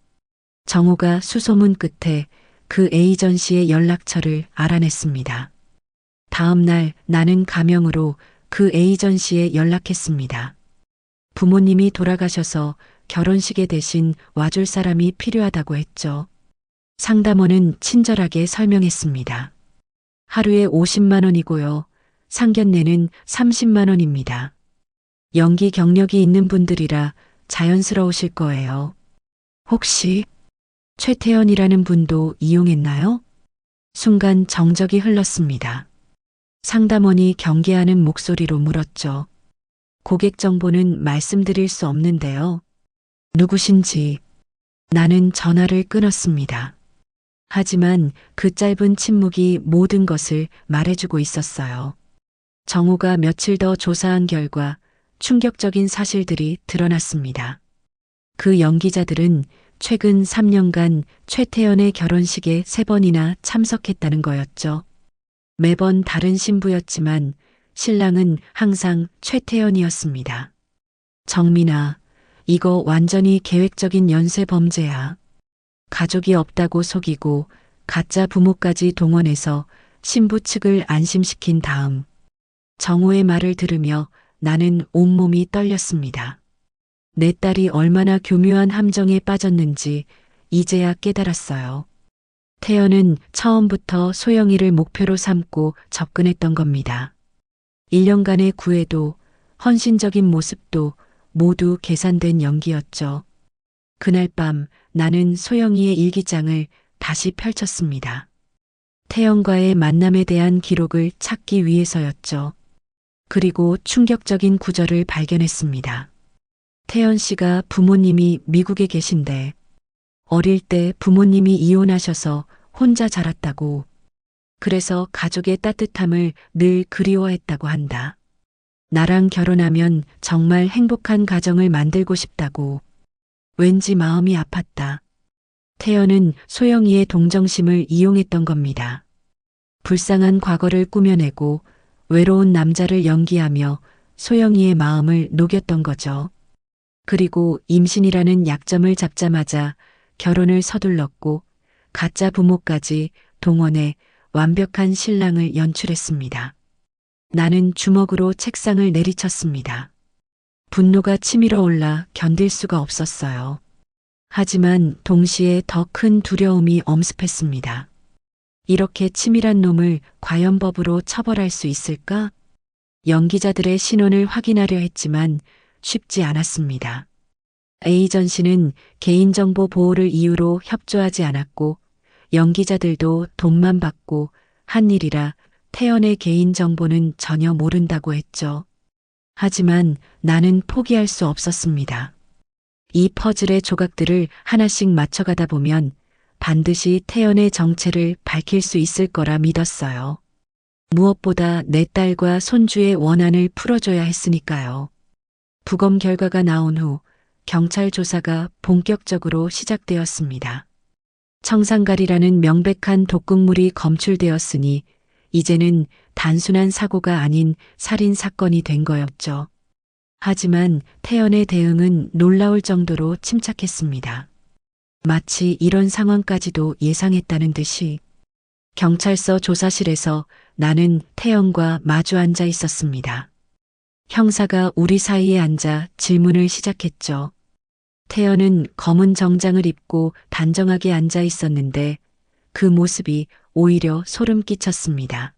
S2: 정호가 수소문 끝에 그 에이전시의 연락처를 알아냈습니다. 다음 날 나는 가명으로 그 에이전시에 연락했습니다. 부모님이 돌아가셔서 결혼식에 대신 와줄 사람이 필요하다고 했죠. 상담원은 친절하게 설명했습니다. 하루에 50만 원이고요. 상견례는 30만 원입니다. 연기 경력이 있는 분들이라 자연스러우실 거예요. 혹시 최태연이라는 분도 이용했나요? 순간 정적이 흘렀습니다. 상담원이 경계하는 목소리로 물었죠. 고객 정보는 말씀드릴 수 없는데요. 누구신지. 나는 전화를 끊었습니다. 하지만 그 짧은 침묵이 모든 것을 말해주고 있었어요. 정호가 며칠 더 조사한 결과 충격적인 사실들이 드러났습니다. 그 연기자들은 최근 3년간 최태연의 결혼식에 3번이나 참석했다는 거였죠. 매번 다른 신부였지만 신랑은 항상 최태연이었습니다. 정민아, 이거 완전히 계획적인 연쇄 범죄야. 가족이 없다고 속이고 가짜 부모까지 동원해서 신부 측을 안심시킨 다음 정호의 말을 들으며 나는 온몸이 떨렸습니다. 내 딸이 얼마나 교묘한 함정에 빠졌는지 이제야 깨달았어요. 태연은 처음부터 소영이를 목표로 삼고 접근했던 겁니다. 1년간의 구애도 헌신적인 모습도 모두 계산된 연기였죠. 그날 밤 나는 소영이의 일기장을 다시 펼쳤습니다. 태연과의 만남에 대한 기록을 찾기 위해서였죠. 그리고 충격적인 구절을 발견했습니다. 태연 씨가 부모님이 미국에 계신데 어릴 때 부모님이 이혼하셔서 혼자 자랐다고. 그래서 가족의 따뜻함을 늘 그리워했다고 한다. 나랑 결혼하면 정말 행복한 가정을 만들고 싶다고. 왠지 마음이 아팠다. 태연은 소영이의 동정심을 이용했던 겁니다. 불쌍한 과거를 꾸며내고 외로운 남자를 연기하며 소영이의 마음을 녹였던 거죠. 그리고 임신이라는 약점을 잡자마자 결혼을 서둘렀고 가짜 부모까지 동원해 완벽한 신랑을 연출했습니다. 나는 주먹으로 책상을 내리쳤습니다. 분노가 치밀어 올라 견딜 수가 없었어요. 하지만 동시에 더 큰 두려움이 엄습했습니다. 이렇게 치밀한 놈을 과연 법으로 처벌할 수 있을까? 연기자들의 신원을 확인하려 했지만 쉽지 않았습니다. 에이전시는 개인정보 보호를 이유로 협조하지 않았고 연기자들도 돈만 받고 한 일이라 태연의 개인정보는 전혀 모른다고 했죠. 하지만 나는 포기할 수 없었습니다. 이 퍼즐의 조각들을 하나씩 맞춰가다 보면 반드시 태연의 정체를 밝힐 수 있을 거라 믿었어요. 무엇보다 내 딸과 손주의 원한을 풀어줘야 했으니까요. 부검 결과가 나온 후 경찰 조사가 본격적으로 시작되었습니다. 청산가리라는 명백한 독극물이 검출되었으니 이제는 단순한 사고가 아닌 살인 사건이 된 거였죠. 하지만 태연의 대응은 놀라울 정도로 침착했습니다. 마치 이런 상황까지도 예상했다는 듯이. 경찰서 조사실에서 나는 태연과 마주 앉아 있었습니다. 형사가 우리 사이에 앉아 질문을 시작했죠. 태연은 검은 정장을 입고 단정하게 앉아 있었는데 그 모습이 오히려 소름 끼쳤습니다.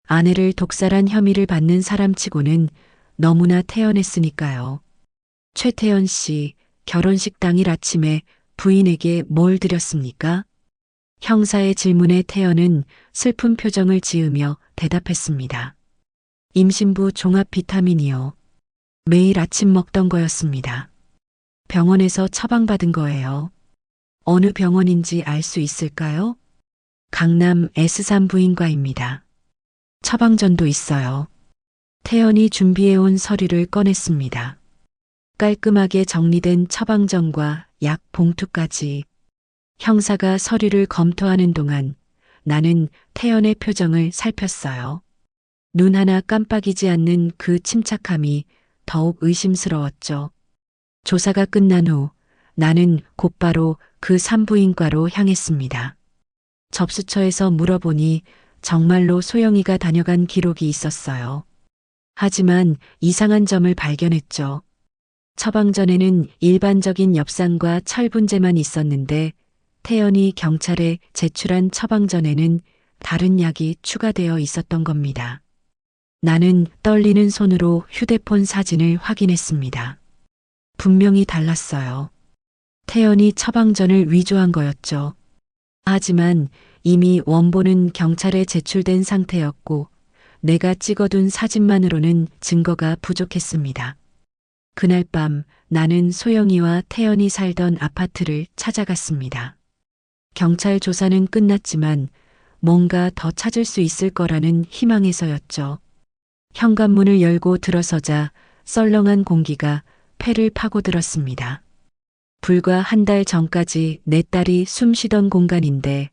S2: 아내를 독살한 혐의를 받는 사람치고는 너무나 태연했으니까요. 최태연 씨, 결혼식 당일 아침에 부인에게 뭘 드렸습니까? 형사의 질문에 태연은 슬픈 표정을 지으며 대답했습니다. 임신부 종합 비타민이요. 매일 아침 먹던 거였습니다. 병원에서 처방받은 거예요. 어느 병원인지 알 수 있을까요? 강남 S산부인과입니다. 처방전도 있어요. 태연이 준비해온 서류를 꺼냈습니다. 깔끔하게 정리된 처방전과 약 봉투까지. 형사가 서류를 검토하는 동안 나는 태연의 표정을 살폈어요. 눈 하나 깜빡이지 않는 그 침착함이 더욱 의심스러웠죠. 조사가 끝난 후 나는 곧바로 그 산부인과로 향했습니다. 접수처에서 물어보니 정말로 소영이가 다녀간 기록이 있었어요. 하지만 이상한 점을 발견했죠. 처방전에는 일반적인 엽산과 철분제만 있었는데 태연이 경찰에 제출한 처방전에는 다른 약이 추가되어 있었던 겁니다. 나는 떨리는 손으로 휴대폰 사진을 확인했습니다. 분명히 달랐어요. 태연이 처방전을 위조한 거였죠. 하지만 이미 원본은 경찰에 제출된 상태였고 내가 찍어둔 사진만으로는 증거가 부족했습니다. 그날 밤 나는 소영이와 태연이 살던 아파트를 찾아갔습니다. 경찰 조사는 끝났지만 뭔가 더 찾을 수 있을 거라는 희망에서였죠. 현관문을 열고 들어서자 썰렁한 공기가 폐를 파고들었습니다. 불과 한 달 전까지 내 딸이 숨 쉬던 공간인데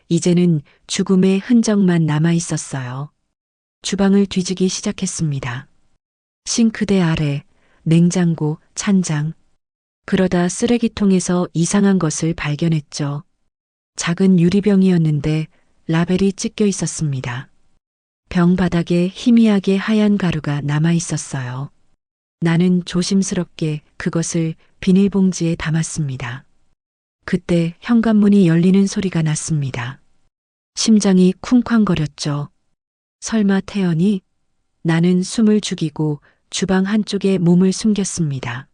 S2: 이제는 죽음의 흔적만 남아 있었어요. 주방을 뒤지기 시작했습니다. 싱크대 아래, 냉장고, 찬장. 그러다 쓰레기통에서 이상한 것을 발견했죠. 작은 유리병이었는데 라벨이 찢겨 있었습니다. 병 바닥에 희미하게 하얀 가루가 남아 있었어요. 나는 조심스럽게 그것을 비닐봉지에 담았습니다. 그때 현관문이 열리는 소리가 났습니다. 심장이 쿵쾅거렸죠. 설마 태연이? 나는 숨을 죽이고 주방 한쪽에 몸을 숨겼습니다.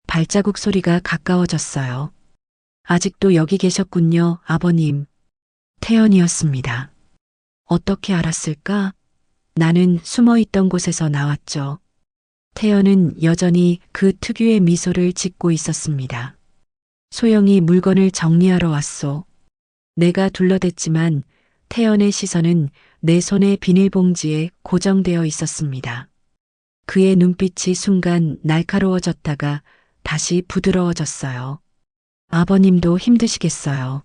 S2: 발자국 소리가 가까워졌어요. 아직도 여기 계셨군요, 아버님. 태연이었습니다. 어떻게 알았을까? 나는 숨어 있던 곳에서 나왔죠. 태연은 여전히 그 특유의 미소를 짓고 있었습니다. 소영이 물건을 정리하러 왔소. 내가 둘러댔지만 태연의 시선은 내 손의 비닐봉지에 고정되어 있었습니다. 그의 눈빛이 순간 날카로워졌다가 다시 부드러워졌어요. 아버님도 힘드시겠어요.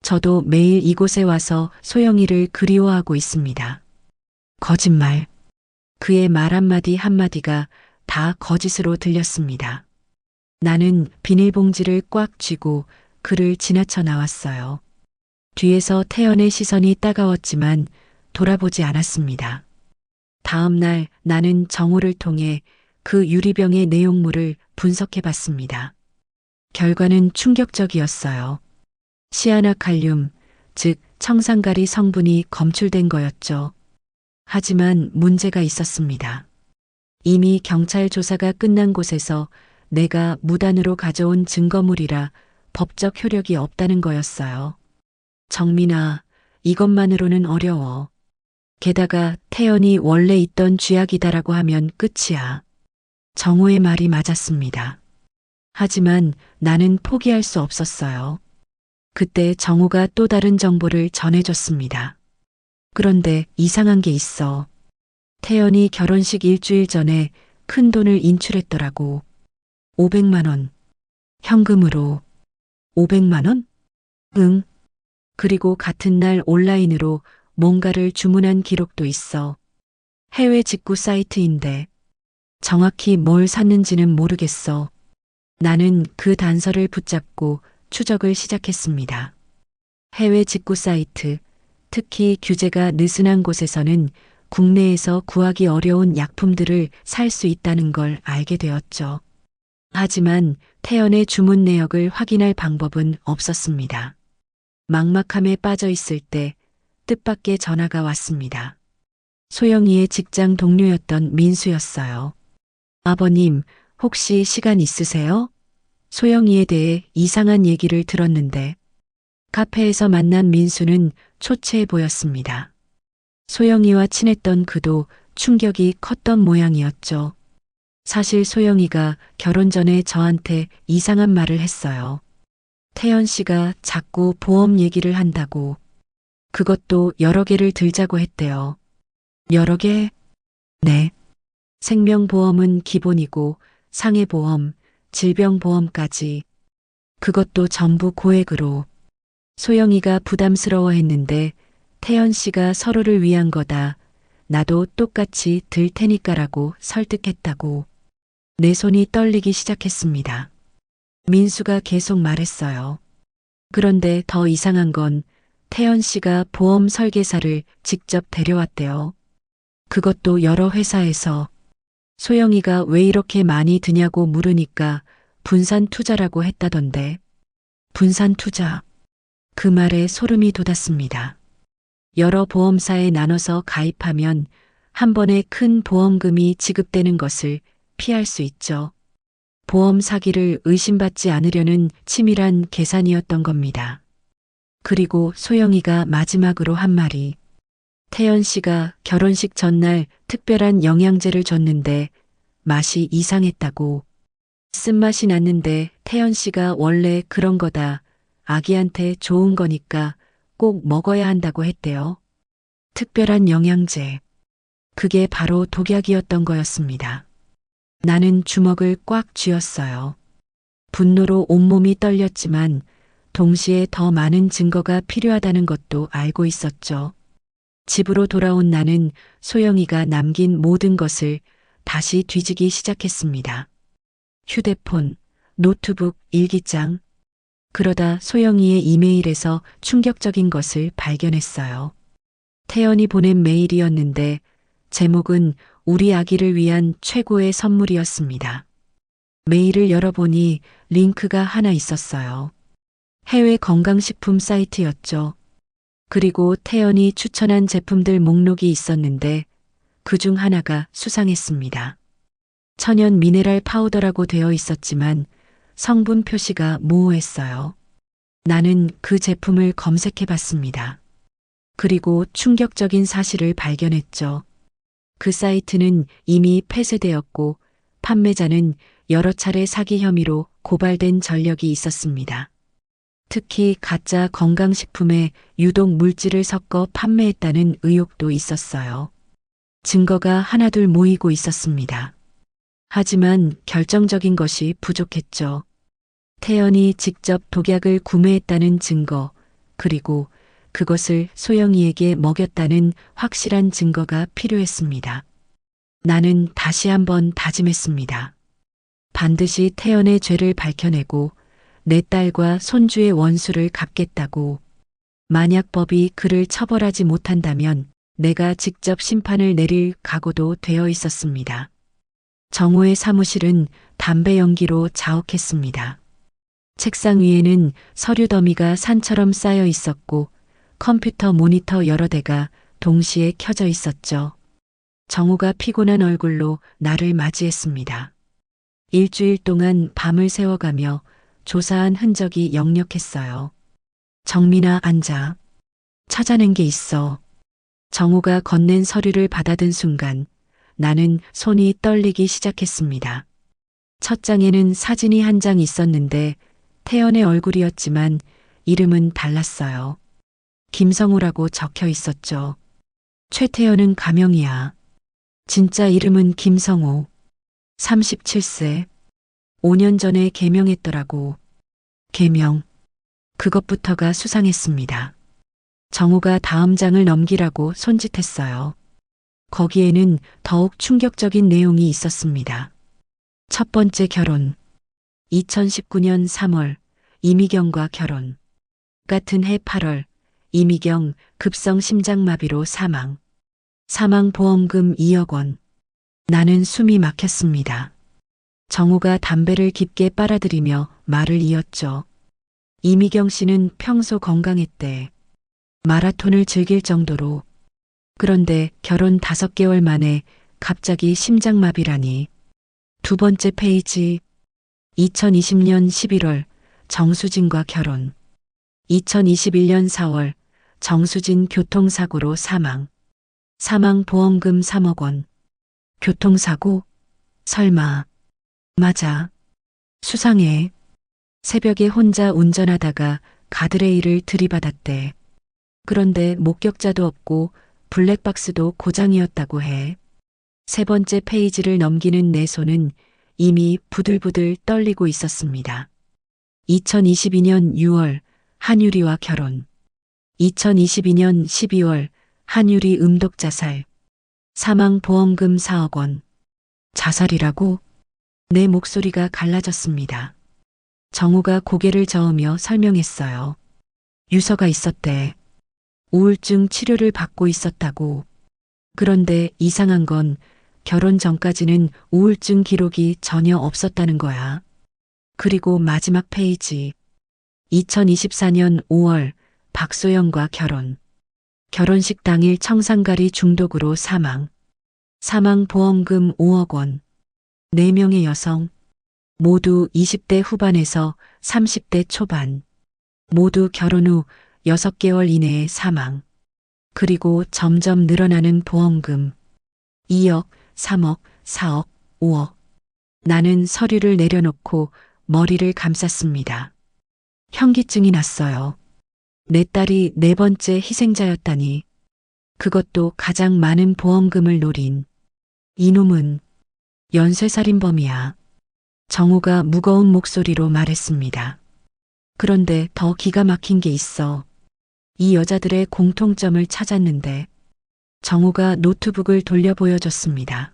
S2: 저도 매일 이곳에 와서 소영이를 그리워하고 있습니다. 거짓말. 그의 말 한마디 한마디가 다 거짓으로 들렸습니다. 나는 비닐봉지를 꽉 쥐고 그를 지나쳐 나왔어요. 뒤에서 태연의 시선이 따가웠지만 돌아보지 않았습니다. 다음 날 나는 정호를 통해 그 유리병의 내용물을 분석해 봤습니다. 결과는 충격적이었어요. 시아나칼륨, 즉 청산가리 성분이 검출된 거였죠. 하지만 문제가 있었습니다. 이미 경찰 조사가 끝난 곳에서 내가 무단으로 가져온 증거물이라 법적 효력이 없다는 거였어요. 정민아, 이것만으로는 어려워. 게다가 태연이 원래 있던 쥐약이다라고 하면 끝이야. 정호의 말이 맞았습니다. 하지만 나는 포기할 수 없었어요. 그때 정호가 또 다른 정보를 전해줬습니다. 그런데 이상한 게 있어. 태연이 결혼식 일주일 전에 큰 돈을 인출했더라고. 500만 원. 현금으로. 500만 원? 응. 그리고 같은 날 온라인으로 뭔가를 주문한 기록도 있어. 해외 직구 사이트인데 정확히 뭘 샀는지는 모르겠어. 나는 그 단서를 붙잡고 추적을 시작했습니다. 해외 직구 사이트, 특히 규제가 느슨한 곳에서는 국내에서 구하기 어려운 약품들을 살 수 있다는 걸 알게 되었죠. 하지만 태연의 주문 내역을 확인할 방법은 없었습니다. 막막함에 빠져 있을 때 뜻밖의 전화가 왔습니다. 소영이의 직장 동료였던 민수였어요. 아버님, 혹시 시간 있으세요? 소영이에 대해 이상한 얘기를 들었는데 카페에서 만난 민수는 초췌해 보였습니다. 소영이와 친했던 그도 충격이 컸던 모양이었죠. 사실 소영이가 결혼 전에 저한테 이상한 말을 했어요. 태연 씨가 자꾸 보험 얘기를 한다고. 그것도 여러 개를 들자고 했대요. 여러 개? 네. 생명보험은 기본이고 상해보험, 질병보험까지. 그것도 전부 고액으로. 소영이가 부담스러워했는데 태연 씨가 서로를 위한 거다. 나도 똑같이 들 테니까라고 설득했다고. 내 손이 떨리기 시작했습니다. 민수가 계속 말했어요. 그런데 더 이상한 건 태연 씨가 보험 설계사를 직접 데려왔대요. 그것도 여러 회사에서. 소영이가 왜 이렇게 많이 드냐고 물으니까 분산 투자라고 했다던데. 분산 투자. 그 말에 소름이 돋았습니다. 여러 보험사에 나눠서 가입하면 한 번에 큰 보험금이 지급되는 것을 피할 수 있죠. 보험 사기를 의심받지 않으려는 치밀한 계산이었던 겁니다. 그리고 소영이가 마지막으로 한 말이 태연 씨가 결혼식 전날 특별한 영양제를 줬는데 맛이 이상했다고. 쓴맛이 났는데 태연 씨가 원래 그런 거다. 아기한테 좋은 거니까 꼭 먹어야 한다고 했대요. 특별한 영양제. 그게 바로 독약이었던 거였습니다. 나는 주먹을 꽉 쥐었어요. 분노로 온몸이 떨렸지만 동시에 더 많은 증거가 필요하다는 것도 알고 있었죠. 집으로 돌아온 나는 소영이가 남긴 모든 것을 다시 뒤지기 시작했습니다. 휴대폰, 노트북, 일기장. 그러다 소영이의 이메일에서 충격적인 것을 발견했어요. 태연이 보낸 메일이었는데 제목은 우리 아기를 위한 최고의 선물이었습니다. 메일을 열어보니 링크가 하나 있었어요. 해외 건강식품 사이트였죠. 그리고 태연이 추천한 제품들 목록이 있었는데 그중 하나가 수상했습니다. 천연 미네랄 파우더라고 되어 있었지만 성분 표시가 모호했어요. 나는 그 제품을 검색해 봤습니다. 그리고 충격적인 사실을 발견했죠. 그 사이트는 이미 폐쇄되었고 판매자는 여러 차례 사기 혐의로 고발된 전력이 있었습니다. 특히 가짜 건강식품에 유독 물질을 섞어 판매했다는 의혹도 있었어요. 증거가 하나둘 모이고 있었습니다. 하지만 결정적인 것이 부족했죠. 태연이 직접 독약을 구매했다는 증거, 그리고 그것을 소영이에게 먹였다는 확실한 증거가 필요했습니다. 나는 다시 한번 다짐했습니다. 반드시 태연의 죄를 밝혀내고 내 딸과 손주의 원수를 갚겠다고. 만약 법이 그를 처벌하지 못한다면 내가 직접 심판을 내릴 각오도 되어 있었습니다. 정호의 사무실은 담배 연기로 자욱했습니다. 책상 위에는 서류 더미가 산처럼 쌓여 있었고 컴퓨터 모니터 여러 대가 동시에 켜져 있었죠. 정호가 피곤한 얼굴로 나를 맞이했습니다. 일주일 동안 밤을 새워가며 조사한 흔적이 역력했어요. 정민아, 앉아. 찾아낸 게 있어. 정호가 건넨 서류를 받아든 순간 나는 손이 떨리기 시작했습니다. 첫 장에는 사진이 한 장 있었는데 태연의 얼굴이었지만 이름은 달랐어요. 김성우라고 적혀 있었죠. 최태연은 가명이야. 진짜 이름은 김성우. 37세. 5년 전에 개명했더라고. 개명. 그것부터가 수상했습니다. 정우가 다음 장을 넘기라고 손짓했어요. 거기에는 더욱 충격적인 내용이 있었습니다. 첫 번째 결혼. 2019년 3월 이미경과 결혼. 같은 해 8월 이미경 급성 심장마비로 사망. 사망보험금 2억 원. 나는 숨이 막혔습니다. 정우가 담배를 깊게 빨아들이며 말을 이었죠. 이미경 씨는 평소 건강했대. 마라톤을 즐길 정도로. 그런데 결혼 5개월 만에 갑자기 심장마비라니. 두 번째 페이지. 2020년 11월 정수진과 결혼. 2021년 4월 정수진 교통사고로 사망. 사망보험금 3억 원. 교통사고? 설마. 맞아. 수상해. 새벽에 혼자 운전하다가 가드레일을 들이받았대. 그런데 목격자도 없고 블랙박스도 고장이었다고 해. 세 번째 페이지를 넘기는 내 손은 이미 부들부들 떨리고 있었습니다. 2022년 6월 한유리와 결혼. 2022년 12월 한유리 음독자살. 사망보험금 4억 원. 자살이라고? 내 목소리가 갈라졌습니다. 정우가 고개를 저으며 설명했어요. 유서가 있었대. 우울증 치료를 받고 있었다고. 그런데 이상한 건 결혼 전까지는 우울증 기록이 전혀 없었다는 거야. 그리고 마지막 페이지. 2024년 5월 박소영과 결혼. 결혼식 당일 청산가리 중독으로 사망. 사망보험금 5억 원. 4명의 여성. 모두 20대 후반에서 30대 초반. 모두 결혼 후 6개월 이내에 사망. 그리고 점점 늘어나는 보험금. 2억, 3억, 4억, 5억. 나는 서류를 내려놓고 머리를 감쌌습니다. 현기증이 났어요. 내 딸이 4번째 희생자였다니. 그것도 가장 많은 보험금을 노린. 이놈은 연쇄살인범이야. 정우가 무거운 목소리로 말했습니다. 그런데 더 기가 막힌 게 있어. 이 여자들의 공통점을 찾았는데 정우가 노트북을 돌려 보여줬습니다.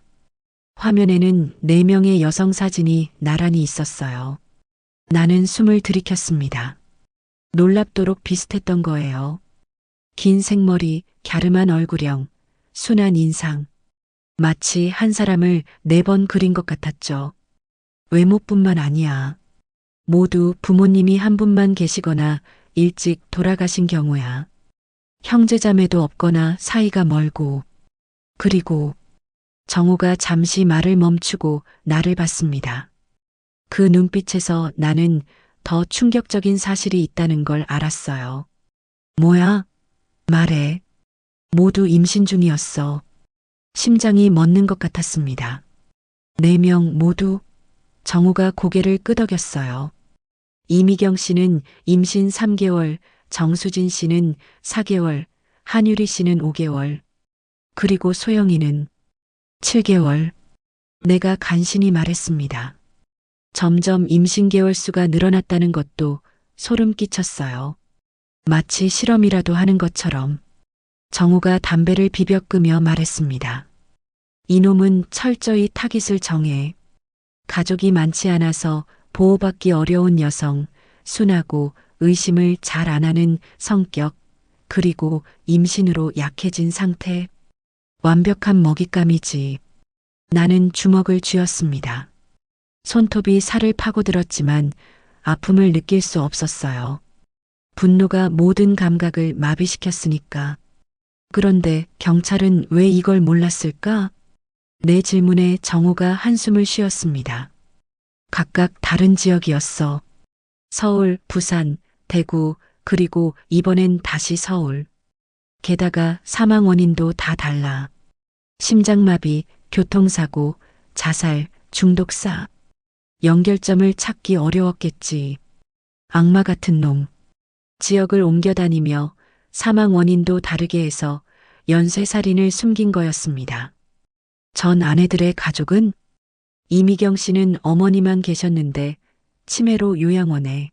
S2: 화면에는 4명의 여성 사진이 나란히 있었어요. 나는 숨을 들이켰습니다. 놀랍도록 비슷했던 거예요. 긴 생머리, 갸름한 얼굴형, 순한 인상. 마치 한 사람을 4번 그린 것 같았죠. 외모뿐만 아니야. 모두 부모님이 한 분만 계시거나 일찍 돌아가신 경우야. 형제자매도 없거나 사이가 멀고. 그리고 정우가 잠시 말을 멈추고 나를 봤습니다. 그 눈빛에서 나는 더 충격적인 사실이 있다는 걸 알았어요. 뭐야? 말해. 모두 임신 중이었어. 심장이 멎는 것 같았습니다. 4명 모두. 정우가 고개를 끄덕였어요. 이미경 씨는 임신 3개월, 정수진 씨는 4개월, 한유리 씨는 5개월, 그리고 소영이는 7개월. 내가 간신히 말했습니다. 점점 임신 개월 수가 늘어났다는 것도 소름 끼쳤어요. 마치 실험이라도 하는 것처럼. 정우가 담배를 비벼 끄며 말했습니다. 이놈은 철저히 타깃을 정해. 가족이 많지 않아서 보호받기 어려운 여성, 순하고 의심을 잘 안 하는 성격, 그리고 임신으로 약해진 상태. 완벽한 먹잇감이지. 나는 주먹을 쥐었습니다. 손톱이 살을 파고들었지만 아픔을 느낄 수 없었어요. 분노가 모든 감각을 마비시켰으니까. 그런데 경찰은 왜 이걸 몰랐을까? 내 질문에 정우가 한숨을 쉬었습니다. 각각 다른 지역이었어. 서울, 부산, 대구, 그리고 이번엔 다시 서울. 게다가 사망 원인도 다 달라. 심장마비, 교통사고, 자살, 중독사. 연결점을 찾기 어려웠겠지. 악마 같은 놈. 지역을 옮겨 다니며 사망 원인도 다르게 해서 연쇄살인을 숨긴 거였습니다. 전 아내들의 가족은? 이미경 씨는 어머니만 계셨는데 치매로 요양원에.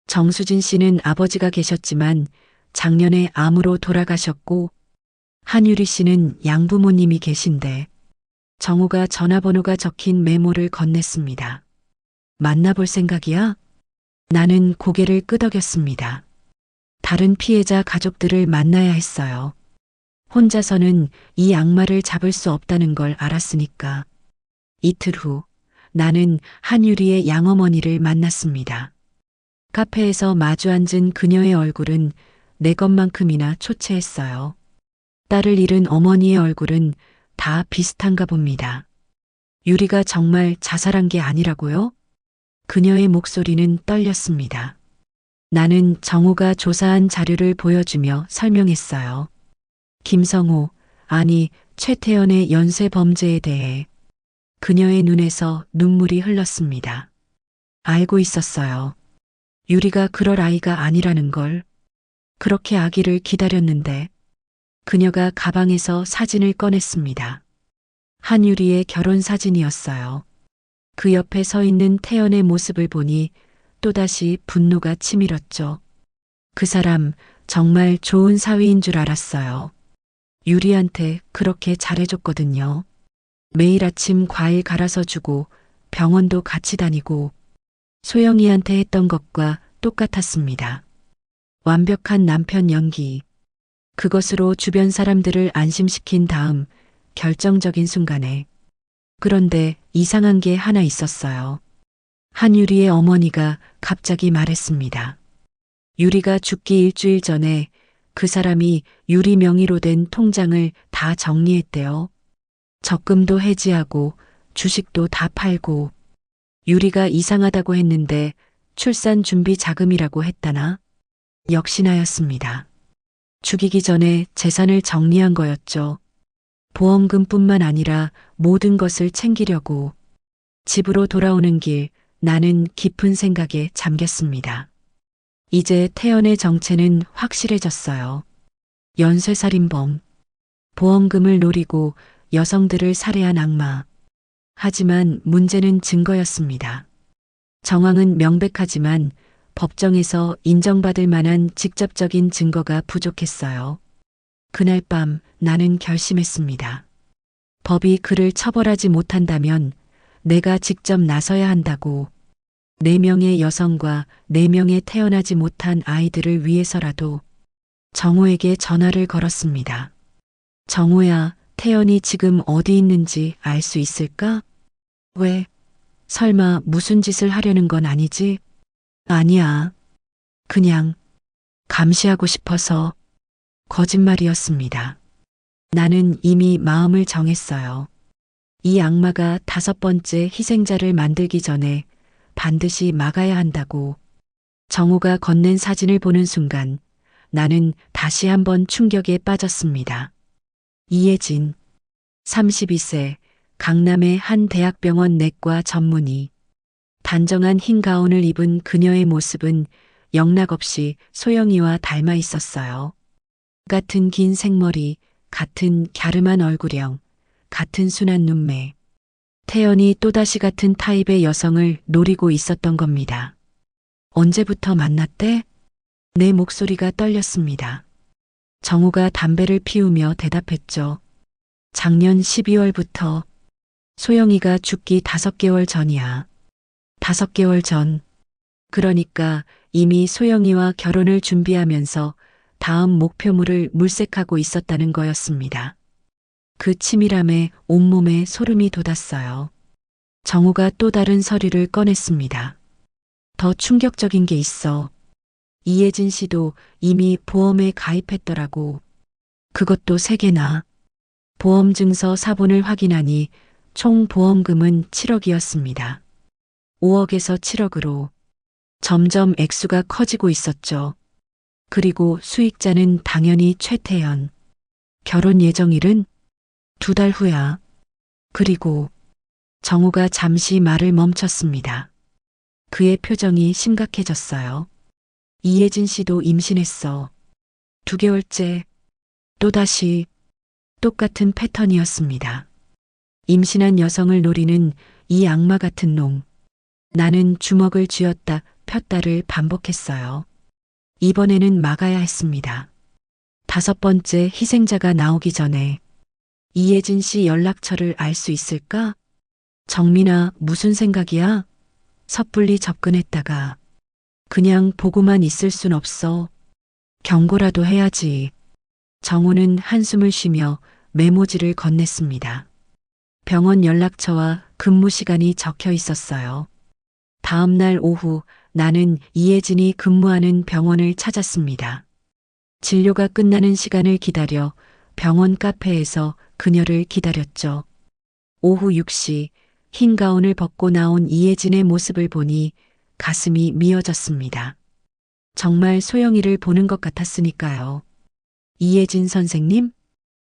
S2: 정수진 씨는 아버지가 계셨지만 작년에 암으로 돌아가셨고, 한유리 씨는 양부모님이 계신데. 정우가 전화번호가 적힌 메모를 건넸습니다. 만나볼 생각이야? 나는 고개를 끄덕였습니다. 다른 피해자 가족들을 만나야 했어요. 혼자서는 이 악마를 잡을 수 없다는 걸 알았으니까. 이틀 후 나는 한유리의 양어머니를 만났습니다. 카페에서 마주 앉은 그녀의 얼굴은 내 것만큼이나 초췌했어요. 딸을 잃은 어머니의 얼굴은 다 비슷한가 봅니다. 유리가 정말 자살한 게 아니라고요? 그녀의 목소리는 떨렸습니다. 나는 정우가 조사한 자료를 보여주며 설명했어요. 김성호, 아니 최태연의 연쇄 범죄에 대해. 그녀의 눈에서 눈물이 흘렀습니다. 알고 있었어요. 유리가 그럴 아이가 아니라는 걸. 그렇게 아기를 기다렸는데. 그녀가 가방에서 사진을 꺼냈습니다. 한유리의 결혼 사진이었어요. 그 옆에 서 있는 태연의 모습을 보니 또다시 분노가 치밀었죠. 그 사람 정말 좋은 사위인 줄 알았어요. 유리한테 그렇게 잘해줬거든요. 매일 아침 과일 갈아서 주고 병원도 같이 다니고 소영이한테 했던 것과 똑같았습니다. 완벽한 남편 연기. 그것으로 주변 사람들을 안심시킨 다음 결정적인 순간에. 그런데 이상한 게 하나 있었어요. 한유리의 어머니가 갑자기 말했습니다. 유리가 죽기 일주일 전에 그 사람이 유리 명의로 된 통장을 다 정리했대요. 적금도 해지하고 주식도 다 팔고. 유리가 이상하다고 했는데 출산 준비 자금이라고 했다나? 역시나였습니다. 죽이기 전에 재산을 정리한 거였죠. 보험금뿐만 아니라 모든 것을 챙기려고. 집으로 돌아오는 길 나는 깊은 생각에 잠겼습니다. 이제 태연의 정체는 확실해졌어요. 연쇄살인범. 보험금을 노리고 여성들을 살해한 악마. 하지만 문제는 증거였습니다. 정황은 명백하지만 법정에서 인정받을 만한 직접적인 증거가 부족했어요. 그날 밤 나는 결심했습니다. 법이 그를 처벌하지 못한다면 내가 직접 나서야 한다고. 4명의 여성과 4명의 태어나지 못한 아이들을 위해서라도. 정우에게 전화를 걸었습니다. 정우야, 태연이 지금 어디 있는지 알 수 있을까? 왜? 설마 무슨 짓을 하려는 건 아니지? 아니야. 그냥 감시하고 싶어서. 거짓말이었습니다. 나는 이미 마음을 정했어요. 이 악마가 5번째 희생자를 만들기 전에 반드시 막아야 한다고. 정우가 건넨 사진을 보는 순간 나는 다시 한번 충격에 빠졌습니다. 이예진, 32세, 강남의 한 대학병원 내과 전문의. 단정한 흰 가운을 입은 그녀의 모습은 영락없이 소영이와 닮아 있었어요. 같은 긴 생머리, 같은 갸름한 얼굴형, 같은 순한 눈매. 태연이 또다시 같은 타입의 여성을 노리고 있었던 겁니다. 언제부터 만났대? 내 목소리가 떨렸습니다. 정우가 담배를 피우며 대답했죠. 작년 12월부터. 소영이가 죽기 5개월 전이야. 5개월 전. 그러니까 이미 소영이와 결혼을 준비하면서 다음 목표물을 물색하고 있었다는 거였습니다. 그 치밀함에 온몸에 소름이 돋았어요. 정우가 또 다른 서류를 꺼냈습니다. 더 충격적인 게 있어. 이예진 씨도 이미 보험에 가입했더라고. 그것도 3개나. 보험증서 사본을 확인하니 총 보험금은 7억이었습니다. 5억에서 7억으로 점점 액수가 커지고 있었죠. 그리고 수익자는 당연히 최태연. 결혼 예정일은 2달 후야. 그리고 정우가 잠시 말을 멈췄습니다. 그의 표정이 심각해졌어요. 이예진 씨도 임신했어. 2개월째. 또다시 똑같은 패턴이었습니다. 임신한 여성을 노리는 이 악마 같은 놈. 나는 주먹을 쥐었다 폈다를 반복했어요. 이번에는 막아야 했습니다. 5번째 희생자가 나오기 전에. 이예진 씨 연락처를 알 수 있을까? 정민아, 무슨 생각이야? 섣불리 접근했다가 그냥 보고만 있을 순 없어. 경고라도 해야지. 정우는 한숨을 쉬며 메모지를 건넸습니다. 병원 연락처와 근무 시간이 적혀 있었어요. 다음 날 오후 나는 이예진이 근무하는 병원을 찾았습니다. 진료가 끝나는 시간을 기다려 병원 카페에서 그녀를 기다렸죠. 오후 6시 흰 가운을 벗고 나온 이예진의 모습을 보니 가슴이 미어졌습니다. 정말 소영이를 보는 것 같았으니까요. 이예진 선생님?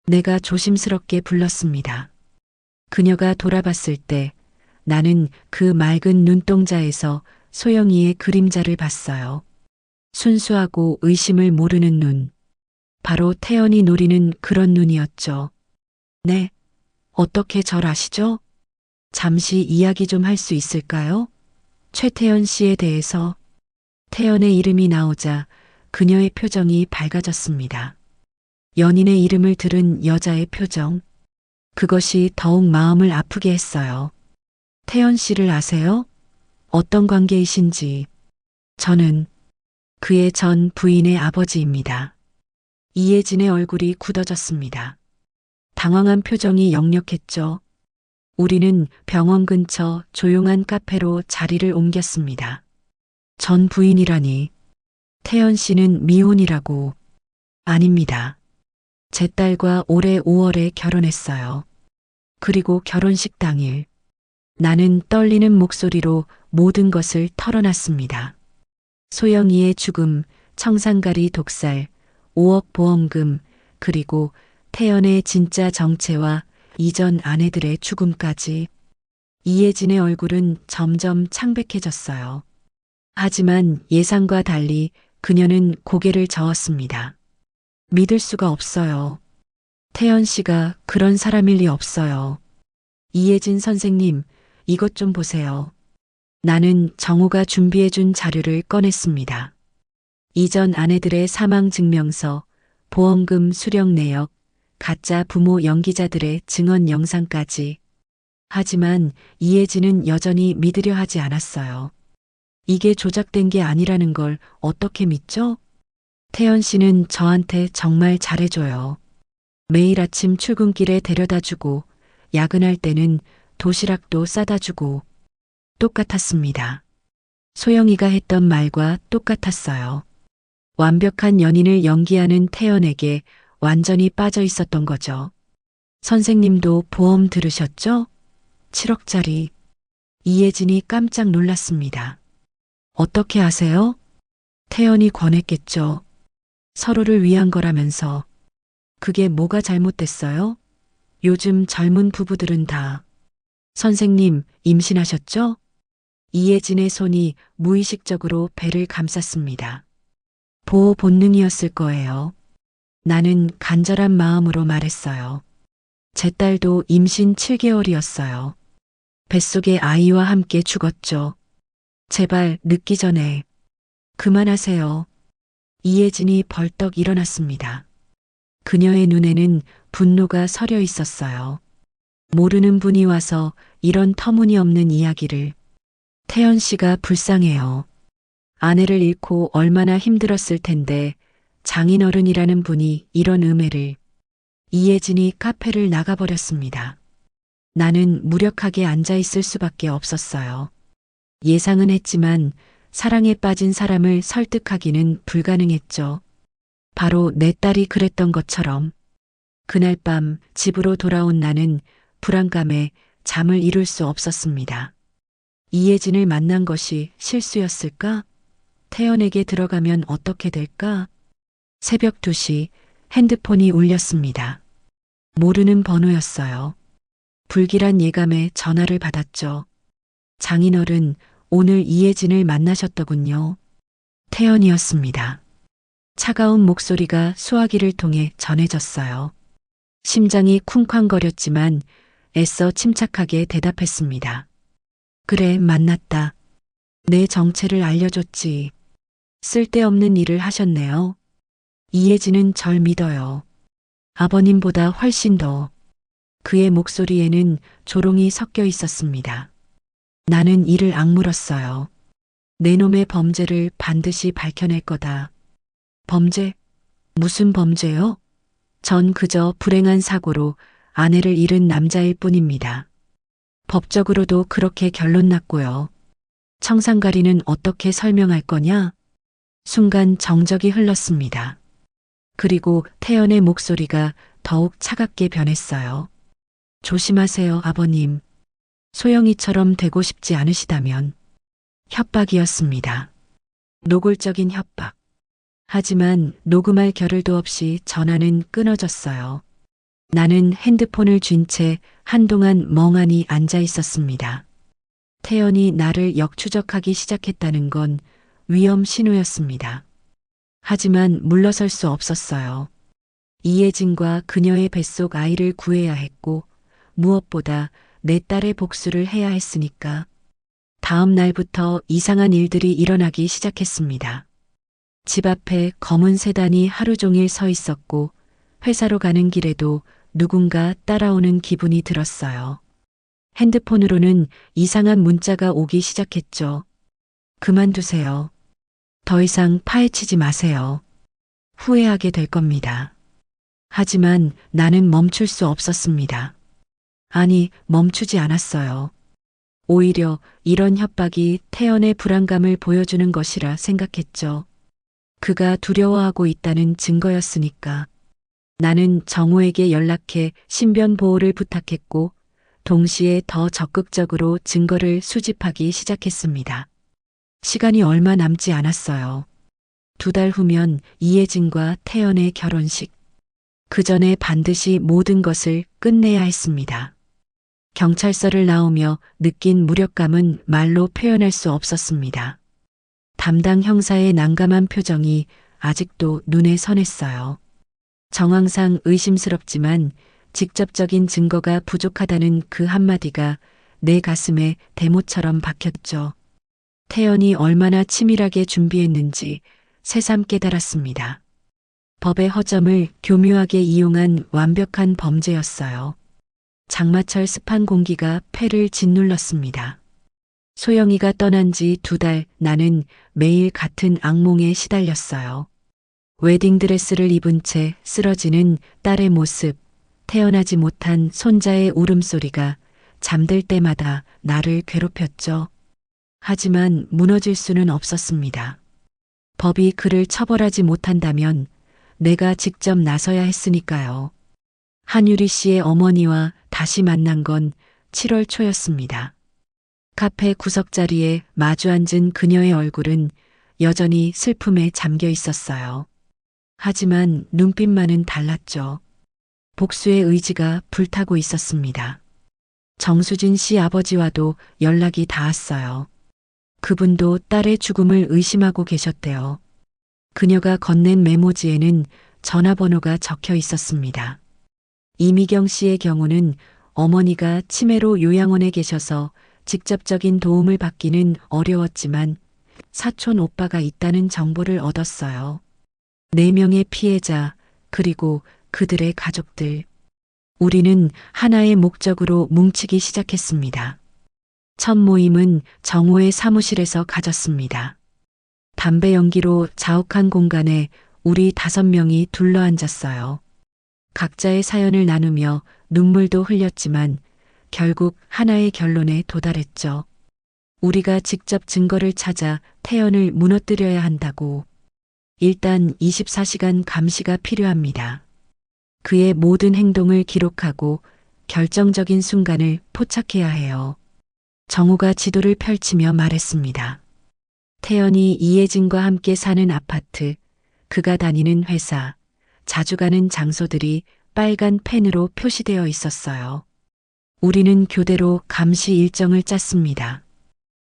S2: 내가 조심스럽게 불렀습니다. 그녀가 돌아봤을 때 나는 그 맑은 눈동자에서 소영이의 그림자를 봤어요. 순수하고 의심을 모르는 눈. 바로 태연이 노리는 그런 눈이었죠. 네, 어떻게 절 아시죠? 잠시 이야기 좀 할 수 있을까요? 최태연 씨에 대해서. 태연의 이름이 나오자 그녀의 표정이 밝아졌습니다. 연인의 이름을 들은 여자의 표정. 그것이 더욱 마음을 아프게 했어요. 태연 씨를 아세요? 어떤 관계이신지. 저는 그의 전 부인의 아버지입니다. 이예진의 얼굴이 굳어졌습니다. 당황한 표정이 역력했죠. 우리는 병원 근처 조용한 카페로 자리를 옮겼습니다. 전 부인이라니. 태연 씨는 미혼이라고. 아닙니다. 제 딸과 올해 5월에 결혼했어요. 그리고 결혼식 당일 나는 떨리는 목소리로 모든 것을 털어놨습니다. 소영이의 죽음, 청산가리 독살, 5억 보험금, 그리고 태연의 진짜 정체와 이전 아내들의 죽음까지. 이예진의 얼굴은 점점 창백해졌어요. 하지만 예상과 달리 그녀는 고개를 저었습니다. 믿을 수가 없어요. 태연 씨가 그런 사람일 리 없어요. 이예진 선생님, 이것 좀 보세요. 나는 정우가 준비해준 자료를 꺼냈습니다. 이전 아내들의 사망 증명서, 보험금 수령 내역, 가짜 부모 연기자들의 증언 영상까지. 하지만 이예진은 여전히 믿으려 하지 않았어요. 이게 조작된 게 아니라는 걸 어떻게 믿죠? 태연 씨는 저한테 정말 잘해줘요. 매일 아침 출근길에 데려다주고 야근할 때는 도시락도 싸다주고. 똑같았습니다. 소영이가 했던 말과 똑같았어요. 완벽한 연인을 연기하는 태연에게 완전히 빠져 있었던 거죠. 선생님도 보험 들으셨죠? 7억짜리. 이혜진이 깜짝 놀랐습니다. 어떻게 아세요? 태연이 권했겠죠. 서로를 위한 거라면서. 그게 뭐가 잘못됐어요? 요즘 젊은 부부들은 다. 선생님, 임신하셨죠? 이혜진의 손이 무의식적으로 배를 감쌌습니다. 보호 본능이었을 거예요. 나는 간절한 마음으로 말했어요. 제 딸도 임신 7개월이었어요. 뱃속의 아이와 함께 죽었죠. 제발 늦기 전에. 그만하세요. 이혜진이 벌떡 일어났습니다. 그녀의 눈에는 분노가 서려 있었어요. 모르는 분이 와서 이런 터무니없는 이야기를. 태연 씨가 불쌍해요. 아내를 잃고 얼마나 힘들었을 텐데 장인어른이라는 분이 이런 음해를. 이혜진이 카페를 나가버렸습니다. 나는 무력하게 앉아 있을 수밖에 없었어요. 예상은 했지만 사랑에 빠진 사람을 설득하기는 불가능했죠. 바로 내 딸이 그랬던 것처럼. 그날 밤 집으로 돌아온 나는 불안감에 잠을 이룰 수 없었습니다. 이혜진을 만난 것이 실수였을까? 태연에게 들어가면 어떻게 될까? 새벽 2시 핸드폰이 울렸습니다. 모르는 번호였어요. 불길한 예감에 전화를 받았죠. 장인어른, 오늘 이혜진을 만나셨더군요. 태연이었습니다. 차가운 목소리가 수화기를 통해 전해졌어요. 심장이 쿵쾅거렸지만 애써 침착하게 대답했습니다. 그래, 만났다. 내 정체를 알려줬지. 쓸데없는 일을 하셨네요. 이혜진은 절 믿어요. 아버님보다 훨씬 더. 그의 목소리에는 조롱이 섞여 있었습니다. 나는 이를 악물었어요. 내 놈의 범죄를 반드시 밝혀낼 거다. 범죄? 무슨 범죄요? 전 그저 불행한 사고로 아내를 잃은 남자일 뿐입니다. 법적으로도 그렇게 결론 났고요. 청산가리는 어떻게 설명할 거냐? 순간 정적이 흘렀습니다. 그리고 태연의 목소리가 더욱 차갑게 변했어요. 조심하세요, 아버님. 소영이처럼 되고 싶지 않으시다면. 협박이었습니다. 노골적인 협박. 하지만 녹음할 겨를도 없이 전화는 끊어졌어요. 나는 핸드폰을 쥔 채 한동안 멍하니 앉아 있었습니다. 태연이 나를 역추적하기 시작했다는 건 위험 신호였습니다. 하지만 물러설 수 없었어요. 이혜진과 그녀의 뱃속 아이를 구해야 했고 무엇보다 내 딸의 복수를 해야 했으니까. 다음 날부터 이상한 일들이 일어나기 시작했습니다. 집 앞에 검은 세단이 하루 종일 서 있었고 회사로 가는 길에도 누군가 따라오는 기분이 들었어요. 핸드폰으로는 이상한 문자가 오기 시작했죠. 그만두세요. 더 이상 파헤치지 마세요. 후회하게 될 겁니다. 하지만 나는 멈출 수 없었습니다. 아니, 멈추지 않았어요. 오히려 이런 협박이 태연의 불안감을 보여주는 것이라 생각했죠. 그가 두려워하고 있다는 증거였으니까. 나는 정호에게 연락해 신변 보호를 부탁했고 동시에 더 적극적으로 증거를 수집하기 시작했습니다. 시간이 얼마 남지 않았어요. 2달 후면 이혜진과 태연의 결혼식. 그 전에 반드시 모든 것을 끝내야 했습니다. 경찰서를 나오며 느낀 무력감은 말로 표현할 수 없었습니다. 담당 형사의 난감한 표정이 아직도 눈에 선했어요. 정황상 의심스럽지만 직접적인 증거가 부족하다는 그 한마디가 내 가슴에 대못처럼 박혔죠. 태연이 얼마나 치밀하게 준비했는지 새삼 깨달았습니다. 법의 허점을 교묘하게 이용한 완벽한 범죄였어요. 장마철 습한 공기가 폐를 짓눌렀습니다. 소영이가 떠난 지 2달 나는 매일 같은 악몽에 시달렸어요. 웨딩드레스를 입은 채 쓰러지는 딸의 모습, 태어나지 못한 손자의 울음소리가 잠들 때마다 나를 괴롭혔죠. 하지만 무너질 수는 없었습니다. 법이 그를 처벌하지 못한다면 내가 직접 나서야 했으니까요. 한유리 씨의 어머니와 다시 만난 건 7월 초였습니다. 카페 구석자리에 마주 앉은 그녀의 얼굴은 여전히 슬픔에 잠겨 있었어요. 하지만 눈빛만은 달랐죠. 복수의 의지가 불타고 있었습니다. 정수진 씨 아버지와도 연락이 닿았어요. 그분도 딸의 죽음을 의심하고 계셨대요. 그녀가 건넨 메모지에는 전화번호가 적혀 있었습니다. 이미경 씨의 경우는 어머니가 치매로 요양원에 계셔서 직접적인 도움을 받기는 어려웠지만 사촌 오빠가 있다는 정보를 얻었어요. 4명의 피해자, 그리고 그들의 가족들. 우리는 하나의 목적으로 뭉치기 시작했습니다. 첫 모임은 정호의 사무실에서 가졌습니다. 담배 연기로 자욱한 공간에 우리 5명이 둘러앉았어요. 각자의 사연을 나누며 눈물도 흘렸지만 결국 하나의 결론에 도달했죠. 우리가 직접 증거를 찾아 태연을 무너뜨려야 한다고. 일단 24시간 감시가 필요합니다. 그의 모든 행동을 기록하고 결정적인 순간을 포착해야 해요. 정우가 지도를 펼치며 말했습니다. 태연이 이혜진과 함께 사는 아파트, 그가 다니는 회사, 자주 가는 장소들이 빨간 펜으로 표시되어 있었어요. 우리는 교대로 감시 일정을 짰습니다.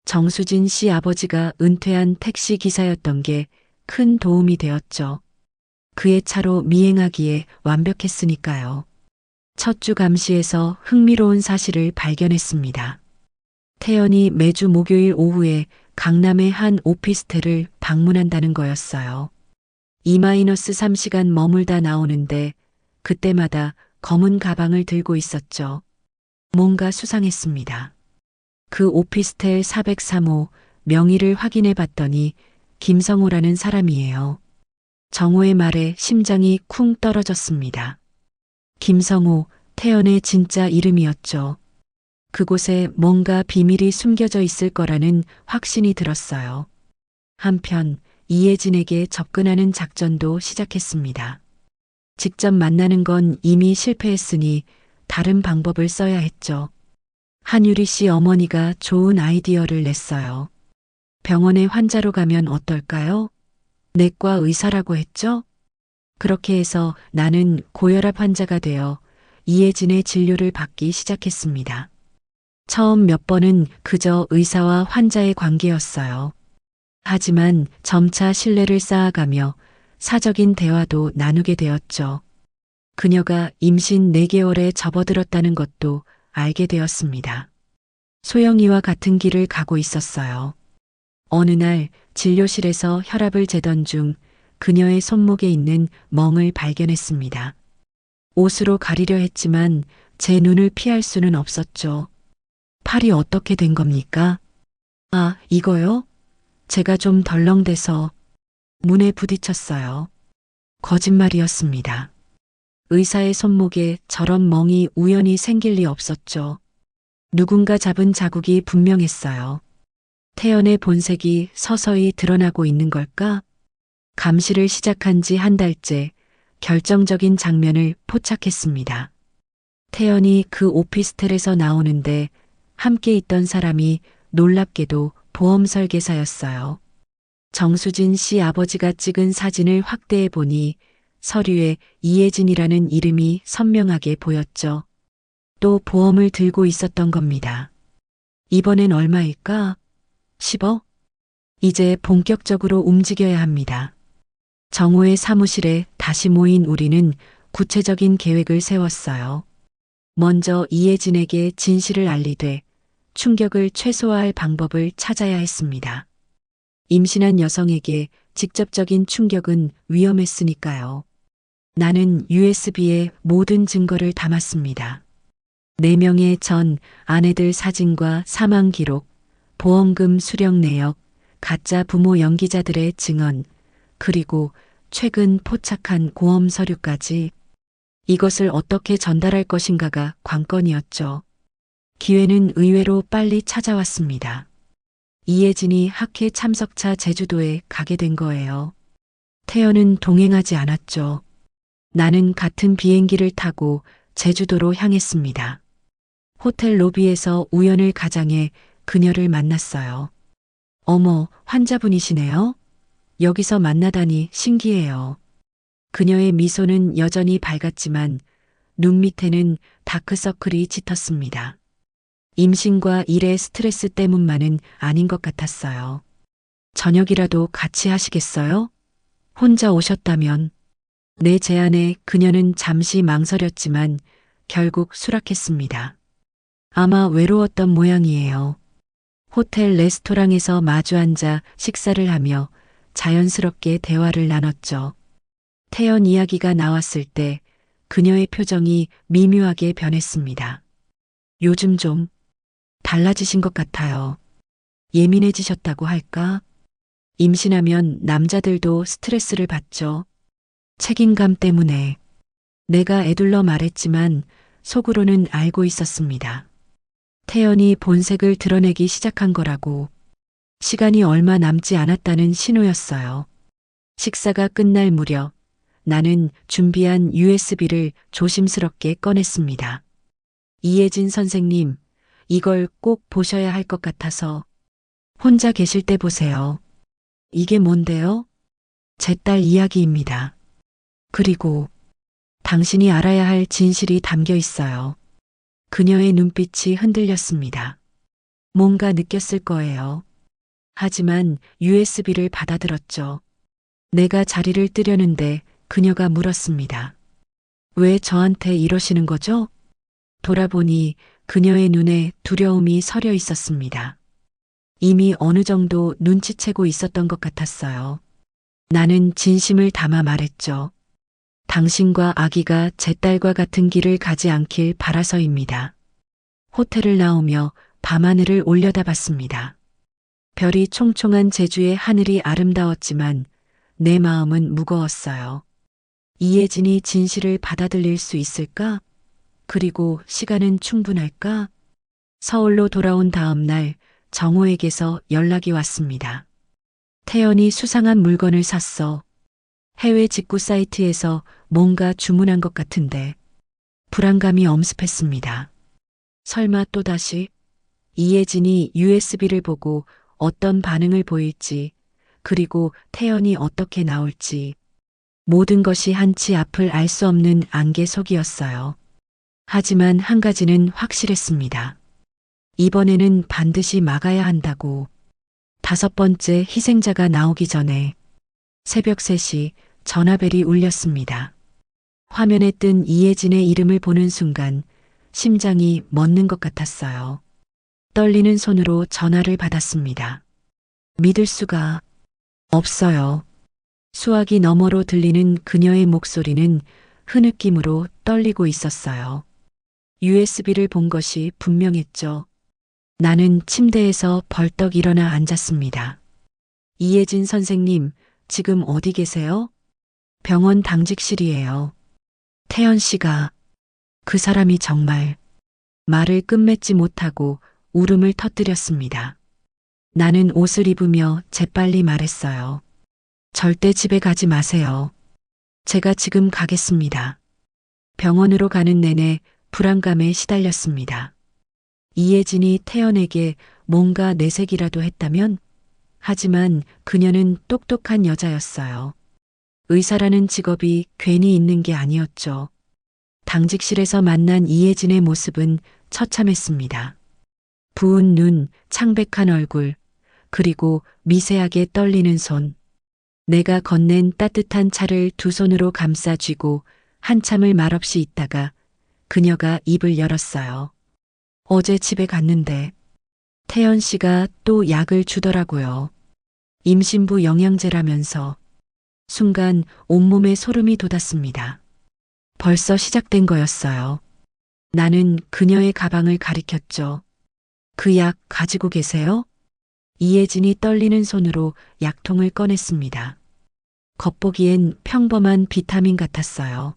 S2: 정수진 씨 아버지가 은퇴한 택시 기사였던 게 큰 도움이 되었죠. 그의 차로 미행하기에 완벽했으니까요. 첫 주 감시에서 흥미로운 사실을 발견했습니다. 태연이 매주 목요일 오후에 강남의 한 오피스텔을 방문한다는 거였어요. 2-3시간 머물다 나오는데 그때마다 검은 가방을 들고 있었죠. 뭔가 수상했습니다. 그 오피스텔 403호 명의를 확인해 봤더니 김성호라는 사람이에요. 정호의 말에 심장이 쿵 떨어졌습니다. 김성호, 태연의 진짜 이름이었죠. 그곳에 뭔가 비밀이 숨겨져 있을 거라는 확신이 들었어요. 한편 이혜진에게 접근하는 작전도 시작했습니다. 직접 만나는 건 이미 실패했으니 다른 방법을 써야 했죠. 한유리 씨 어머니가 좋은 아이디어를 냈어요. 병원에 환자로 가면 어떨까요? 내과 의사라고 했죠? 그렇게 해서 나는 고혈압 환자가 되어 이혜진의 진료를 받기 시작했습니다. 처음 몇 번은 그저 의사와 환자의 관계였어요. 하지만 점차 신뢰를 쌓아가며 사적인 대화도 나누게 되었죠. 그녀가 임신 4개월에 접어들었다는 것도 알게 되었습니다. 소영이와 같은 길을 가고 있었어요. 어느 날 진료실에서 혈압을 재던 중 그녀의 손목에 있는 멍을 발견했습니다. 옷으로 가리려 했지만 제 눈을 피할 수는 없었죠. 팔이 어떻게 된 겁니까? 아, 이거요? 제가 좀 덜렁대서 문에 부딪혔어요. 거짓말이었습니다. 의사의 손목에 저런 멍이 우연히 생길 리 없었죠. 누군가 잡은 자국이 분명했어요. 태연의 본색이 서서히 드러나고 있는 걸까? 감시를 시작한 지 1달째 결정적인 장면을 포착했습니다. 태연이 그 오피스텔에서 나오는데 함께 있던 사람이 놀랍게도 보험 설계사였어요. 정수진 씨 아버지가 찍은 사진을 확대해 보니 서류에 이혜진이라는 이름이 선명하게 보였죠. 또 보험을 들고 있었던 겁니다. 이번엔 얼마일까? 10억? 이제 본격적으로 움직여야 합니다. 정호의 사무실에 다시 모인 우리는 구체적인 계획을 세웠어요. 먼저 이혜진에게 진실을 알리되 충격을 최소화할 방법을 찾아야 했습니다. 임신한 여성에게 직접적인 충격은 위험했으니까요. 나는 USB에 모든 증거를 담았습니다. 4명의 전 아내들 사진과 사망 기록, 보험금 수령 내역, 가짜 부모 연기자들의 증언, 그리고 최근 포착한 고험 서류까지. 이것을 어떻게 전달할 것인가가 관건이었죠. 기회는 의외로 빨리 찾아왔습니다. 이혜진이 학회 참석차 제주도에 가게 된 거예요. 태연은 동행하지 않았죠. 나는 같은 비행기를 타고 제주도로 향했습니다. 호텔 로비에서 우연을 가장해 그녀를 만났어요. 어머, 환자분이시네요? 여기서 만나다니 신기해요. 그녀의 미소는 여전히 밝았지만 눈 밑에는 다크서클이 짙었습니다. 임신과 일의 스트레스 때문만은 아닌 것 같았어요. 저녁이라도 같이 하시겠어요? 혼자 오셨다면. 내 제안에 그녀는 잠시 망설였지만 결국 수락했습니다. 아마 외로웠던 모양이에요. 호텔 레스토랑에서 마주 앉아 식사를 하며 자연스럽게 대화를 나눴죠. 태연 이야기가 나왔을 때 그녀의 표정이 미묘하게 변했습니다. 요즘 좀 달라지신 것 같아요. 예민해지셨다고 할까? 임신하면 남자들도 스트레스를 받죠. 책임감 때문에. 내가 애둘러 말했지만 속으로는 알고 있었습니다. 태연이 본색을 드러내기 시작한 거라고. 시간이 얼마 남지 않았다는 신호였어요. 식사가 끝날 무렵 나는 준비한 USB를 조심스럽게 꺼냈습니다. 이혜진 선생님, 이걸 꼭 보셔야 할 것 같아서. 혼자 계실 때 보세요. 이게 뭔데요? 제 딸 이야기입니다. 그리고 당신이 알아야 할 진실이 담겨 있어요. 그녀의 눈빛이 흔들렸습니다. 뭔가 느꼈을 거예요. 하지만 USB를 받아들었죠. 내가 자리를 뜨려는데 그녀가 물었습니다. 왜 저한테 이러시는 거죠? 돌아보니 그녀의 눈에 두려움이 서려 있었습니다. 이미 어느 정도 눈치채고 있었던 것 같았어요. 나는 진심을 담아 말했죠. 당신과 아기가 제 딸과 같은 길을 가지 않길 바라서입니다. 호텔을 나오며 밤하늘을 올려다봤습니다. 별이 총총한 제주의 하늘이 아름다웠지만 내 마음은 무거웠어요. 이혜진이 진실을 받아들일 수 있을까? 그리고 시간은 충분할까? 서울로 돌아온 다음 날 정호에게서 연락이 왔습니다. 태연이 수상한 물건을 샀어. 해외 직구 사이트에서 뭔가 주문한 것 같은데 불안감이 엄습했습니다. 설마 또다시? 이혜진이 USB를 보고 어떤 반응을 보일지, 그리고 태연이 어떻게 나올지, 모든 것이 한치 앞을 알 수 없는 안개 속이었어요. 하지만 한 가지는 확실했습니다. 이번에는 반드시 막아야 한다고. 5번째 희생자가 나오기 전에. 새벽 3시 전화벨이 울렸습니다. 화면에 뜬 이혜진의 이름을 보는 순간 심장이 멎는 것 같았어요. 떨리는 손으로 전화를 받았습니다. 믿을 수가 없어요. 수화기 너머로 들리는 그녀의 목소리는 흐느낌으로 떨리고 있었어요. USB를 본 것이 분명했죠. 나는 침대에서 벌떡 일어나 앉았습니다. 이혜진 선생님, 지금 어디 계세요? 병원 당직실이에요. 태연 씨가, 그 사람이 정말. 말을 끝맺지 못하고 울음을 터뜨렸습니다. 나는 옷을 입으며 재빨리 말했어요. 절대 집에 가지 마세요. 제가 지금 가겠습니다. 병원으로 가는 내내 불안감에 시달렸습니다. 이혜진이 태연에게 뭔가 내색이라도 했다면? 하지만 그녀는 똑똑한 여자였어요. 의사라는 직업이 괜히 있는 게 아니었죠. 당직실에서 만난 이혜진의 모습은 처참했습니다. 부은 눈, 창백한 얼굴, 그리고 미세하게 떨리는 손. 내가 건넨 따뜻한 차를 두 손으로 감싸 쥐고 한참을 말없이 있다가 그녀가 입을 열었어요. 어제 집에 갔는데 태연 씨가 또 약을 주더라고요. 임신부 영양제라면서. 순간 온몸에 소름이 돋았습니다. 벌써 시작된 거였어요. 나는 그녀의 가방을 가리켰죠. 그 약 가지고 계세요? 이혜진이 떨리는 손으로 약통을 꺼냈습니다. 겉보기엔 평범한 비타민 같았어요.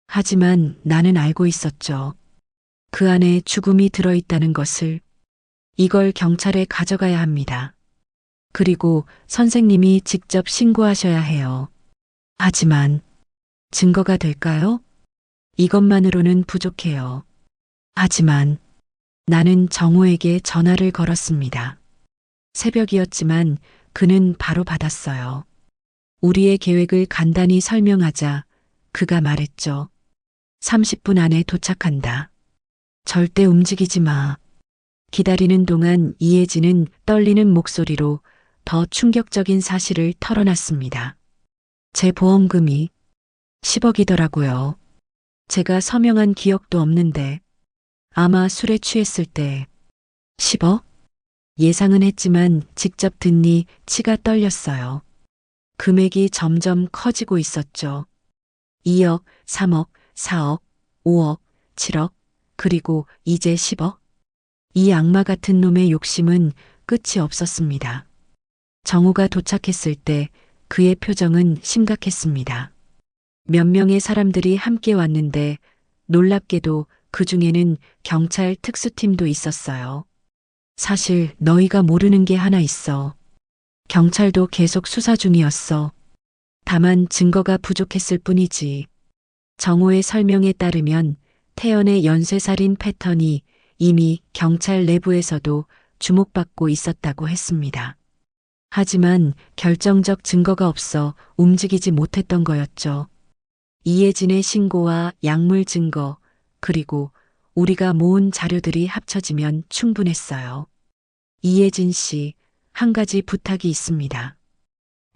S2: 하지만 나는 알고 있었죠. 그 안에 죽음이 들어있다는 것을. 이걸 경찰에 가져가야 합니다. 그리고 선생님이 직접 신고하셔야 해요. 하지만 증거가 될까요? 이것만으로는 부족해요. 하지만 나는 정호에게 전화를 걸었습니다. 새벽이었지만 그는 바로 받았어요. 우리의 계획을 간단히 설명하자 그가 말했죠. 30분 안에 도착한다. 절대 움직이지 마. 기다리는 동안 이혜진은 떨리는 목소리로 더 충격적인 사실을 털어놨습니다. 제 보험금이 10억이더라고요. 제가 서명한 기억도 없는데 아마 술에 취했을 때 10억? 예상은 했지만 직접 듣니 치가 떨렸어요. 금액이 점점 커지고 있었죠. 2억, 3억, 4억, 5억, 7억, 그리고 이제 10억? 이 악마 같은 놈의 욕심은 끝이 없었습니다. 정우가 도착했을 때 그의 표정은 심각했습니다. 몇 명의 사람들이 함께 왔는데 놀랍게도 그 중에는 경찰 특수팀도 있었어요. 사실 너희가 모르는 게 하나 있어. 경찰도 계속 수사 중이었어. 다만 증거가 부족했을 뿐이지. 정호의 설명에 따르면 태연의 연쇄살인 패턴이 이미 경찰 내부에서도 주목받고 있었다고 했습니다. 하지만 결정적 증거가 없어 움직이지 못했던 거였죠. 이혜진의 신고와 약물 증거, 그리고 우리가 모은 자료들이 합쳐지면 충분했어요. 이혜진 씨, 한 가지 부탁이 있습니다.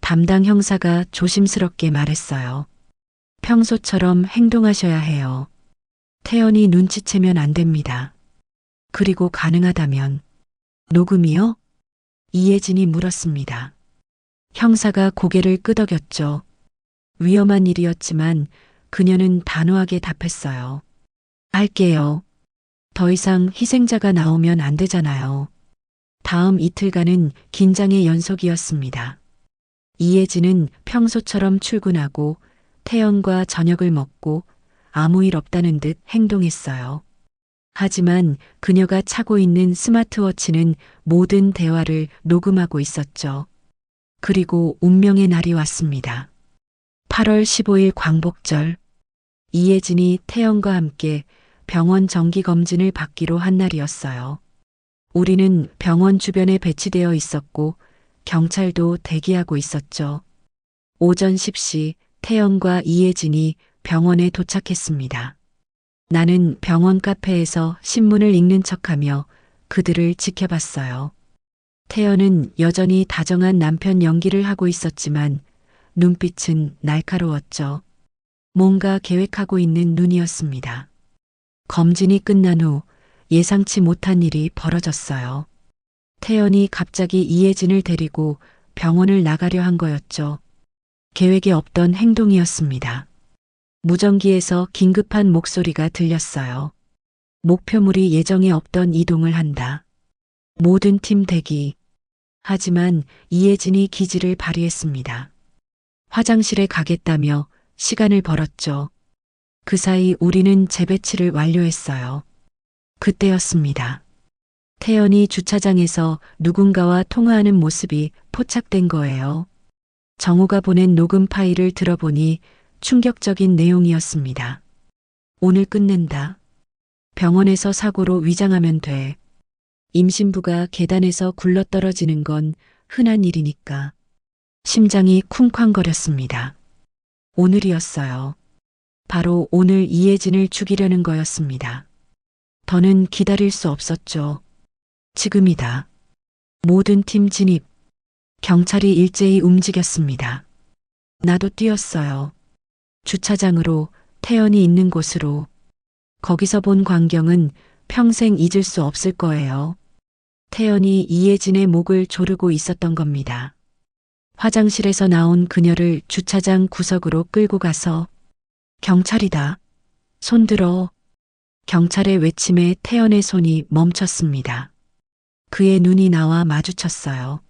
S2: 담당 형사가 조심스럽게 말했어요. 평소처럼 행동하셔야 해요. 태연이 눈치채면 안 됩니다. 그리고 가능하다면 녹음이요? 이혜진이 물었습니다. 형사가 고개를 끄덕였죠. 위험한 일이었지만 그녀는 단호하게 답했어요. 할게요. 더 이상 희생자가 나오면 안 되잖아요. 다음 이틀간은 긴장의 연속이었습니다. 이혜진은 평소처럼 출근하고 태연과 저녁을 먹고 아무 일 없다는 듯 행동했어요. 하지만 그녀가 차고 있는 스마트워치는 모든 대화를 녹음하고 있었죠. 그리고 운명의 날이 왔습니다. 8월 15일 광복절. 이혜진이 태연과 함께 병원 정기검진을 받기로 한 날이었어요. 우리는 병원 주변에 배치되어 있었고 경찰도 대기하고 있었죠. 오전 10시 태연과 이혜진이 병원에 도착했습니다. 나는 병원 카페에서 신문을 읽는 척하며 그들을 지켜봤어요. 태연은 여전히 다정한 남편 연기를 하고 있었지만 눈빛은 날카로웠죠. 뭔가 계획하고 있는 눈이었습니다. 검진이 끝난 후 예상치 못한 일이 벌어졌어요. 태연이 갑자기 이혜진을 데리고 병원을 나가려 한 거였죠. 계획에 없던 행동이었습니다. 무전기에서 긴급한 목소리가 들렸어요. 목표물이 예정에 없던 이동을 한다. 모든 팀 대기. 하지만 이혜진이 기지를 발휘했습니다. 화장실에 가겠다며 시간을 벌었죠. 그 사이 우리는 재배치를 완료했어요. 그때였습니다. 태연이 주차장에서 누군가와 통화하는 모습이 포착된 거예요. 정우가 보낸 녹음 파일을 들어보니 충격적인 내용이었습니다. 오늘 끝낸다. 병원에서 사고로 위장하면 돼. 임신부가 계단에서 굴러떨어지는 건 흔한 일이니까. 심장이 쿵쾅거렸습니다. 오늘이었어요. 바로 오늘 이혜진을 죽이려는 거였습니다. 더는 기다릴 수 없었죠. 지금이다. 모든 팀 진입. 경찰이 일제히 움직였습니다. 나도 뛰었어요. 주차장으로, 태연이 있는 곳으로. 거기서 본 광경은 평생 잊을 수 없을 거예요. 태연이 이혜진의 목을 조르고 있었던 겁니다. 화장실에서 나온 그녀를 주차장 구석으로 끌고 가서 경찰이다. 손들어. 경찰의 외침에 태연의 손이 멈췄습니다. 그의 눈이 나와 마주쳤어요.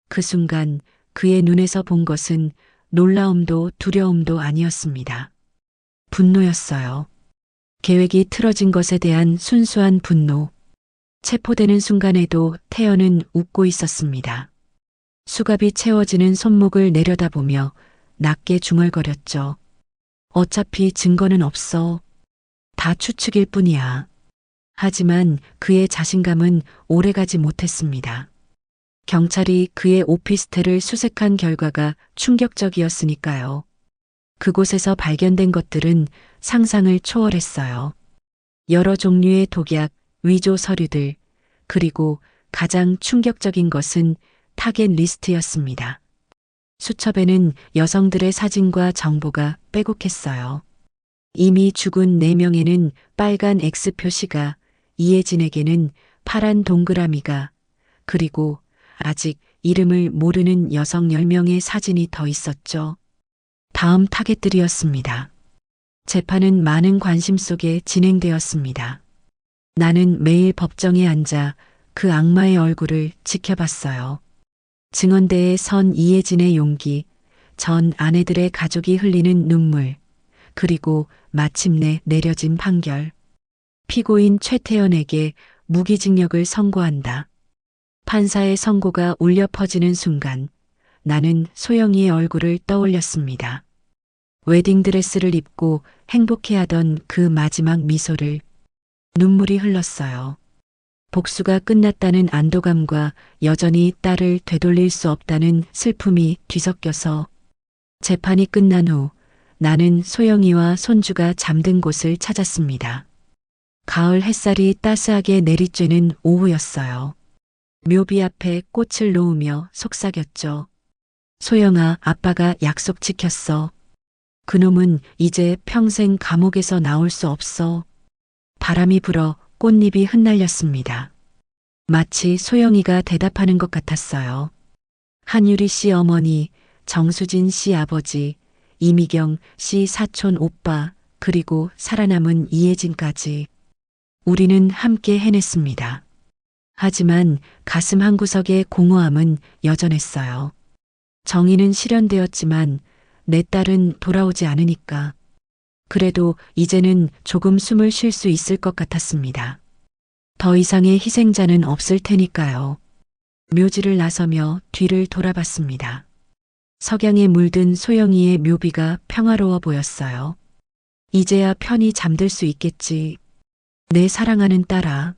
S2: 그 순간 그의 눈에서 본 것은 놀라움도 두려움도 아니었습니다. 분노였어요. 계획이 틀어진 것에 대한 순수한 분노. 체포되는 순간에도 태연은 웃고 있었습니다. 수갑이 채워지는 손목을 내려다보며 낮게 중얼거렸죠. 어차피 증거는 없어. 다 추측일 뿐이야. 하지만 그의 자신감은 오래가지 못했습니다. 경찰이 그의 오피스텔을 수색한 결과가 충격적이었으니까요. 그곳에서 발견된 것들은 상상을 초월했어요. 여러 종류의 독약, 위조 서류들, 그리고 가장 충격적인 것은 타겟 리스트였습니다. 수첩에는 여성들의 사진과 정보가 빼곡했어요. 이미 죽은 4명에는 빨간 X 표시가, 이혜진에게는 파란 동그라미가, 그리고 아직 이름을 모르는 여성 10명의 사진이 더 있었죠. 다음 타겟들이었습니다. 재판은 많은 관심 속에 진행되었습니다. 나는 매일 법정에 앉아 그 악마의 얼굴을 지켜봤어요. 증언대에 선 이혜진의 용기, 전 아내들의 가족이 흘리는 눈물, 그리고 마침내 내려진 판결. 피고인 최태연에게 무기징역을 선고한다. 판사의 선고가 울려 퍼지는 순간 나는 소영이의 얼굴을 떠올렸습니다. 웨딩드레스를 입고 행복해하던 그 마지막 미소를. 눈물이 흘렀어요. 복수가 끝났다는 안도감과 여전히 딸을 되돌릴 수 없다는 슬픔이 뒤섞여서 재판이 끝난 후 나는 소영이와 손주가 잠든 곳을 찾았습니다. 가을 햇살이 따스하게 내리쬐는 오후였어요. 묘비 앞에 꽃을 놓으며 속삭였죠. 소영아, 아빠가 약속 지켰어. 그놈은 이제 평생 감옥에서 나올 수 없어. 바람이 불어 꽃잎이 흩날렸습니다. 마치 소영이가 대답하는 것 같았어요. 한유리 씨 어머니, 정수진 씨 아버지, 이미경 씨 사촌 오빠, 그리고 살아남은 이혜진까지. 우리는 함께 해냈습니다. 하지만 가슴 한구석의 공허함은 여전했어요. 정의는 실현되었지만 내 딸은 돌아오지 않으니까. 그래도 이제는 조금 숨을 쉴 수 있을 것 같았습니다. 더 이상의 희생자는 없을 테니까요. 묘지를 나서며 뒤를 돌아봤습니다. 석양에 물든 소영이의 묘비가 평화로워 보였어요. 이제야 편히 잠들 수 있겠지. 내 사랑하는 딸아.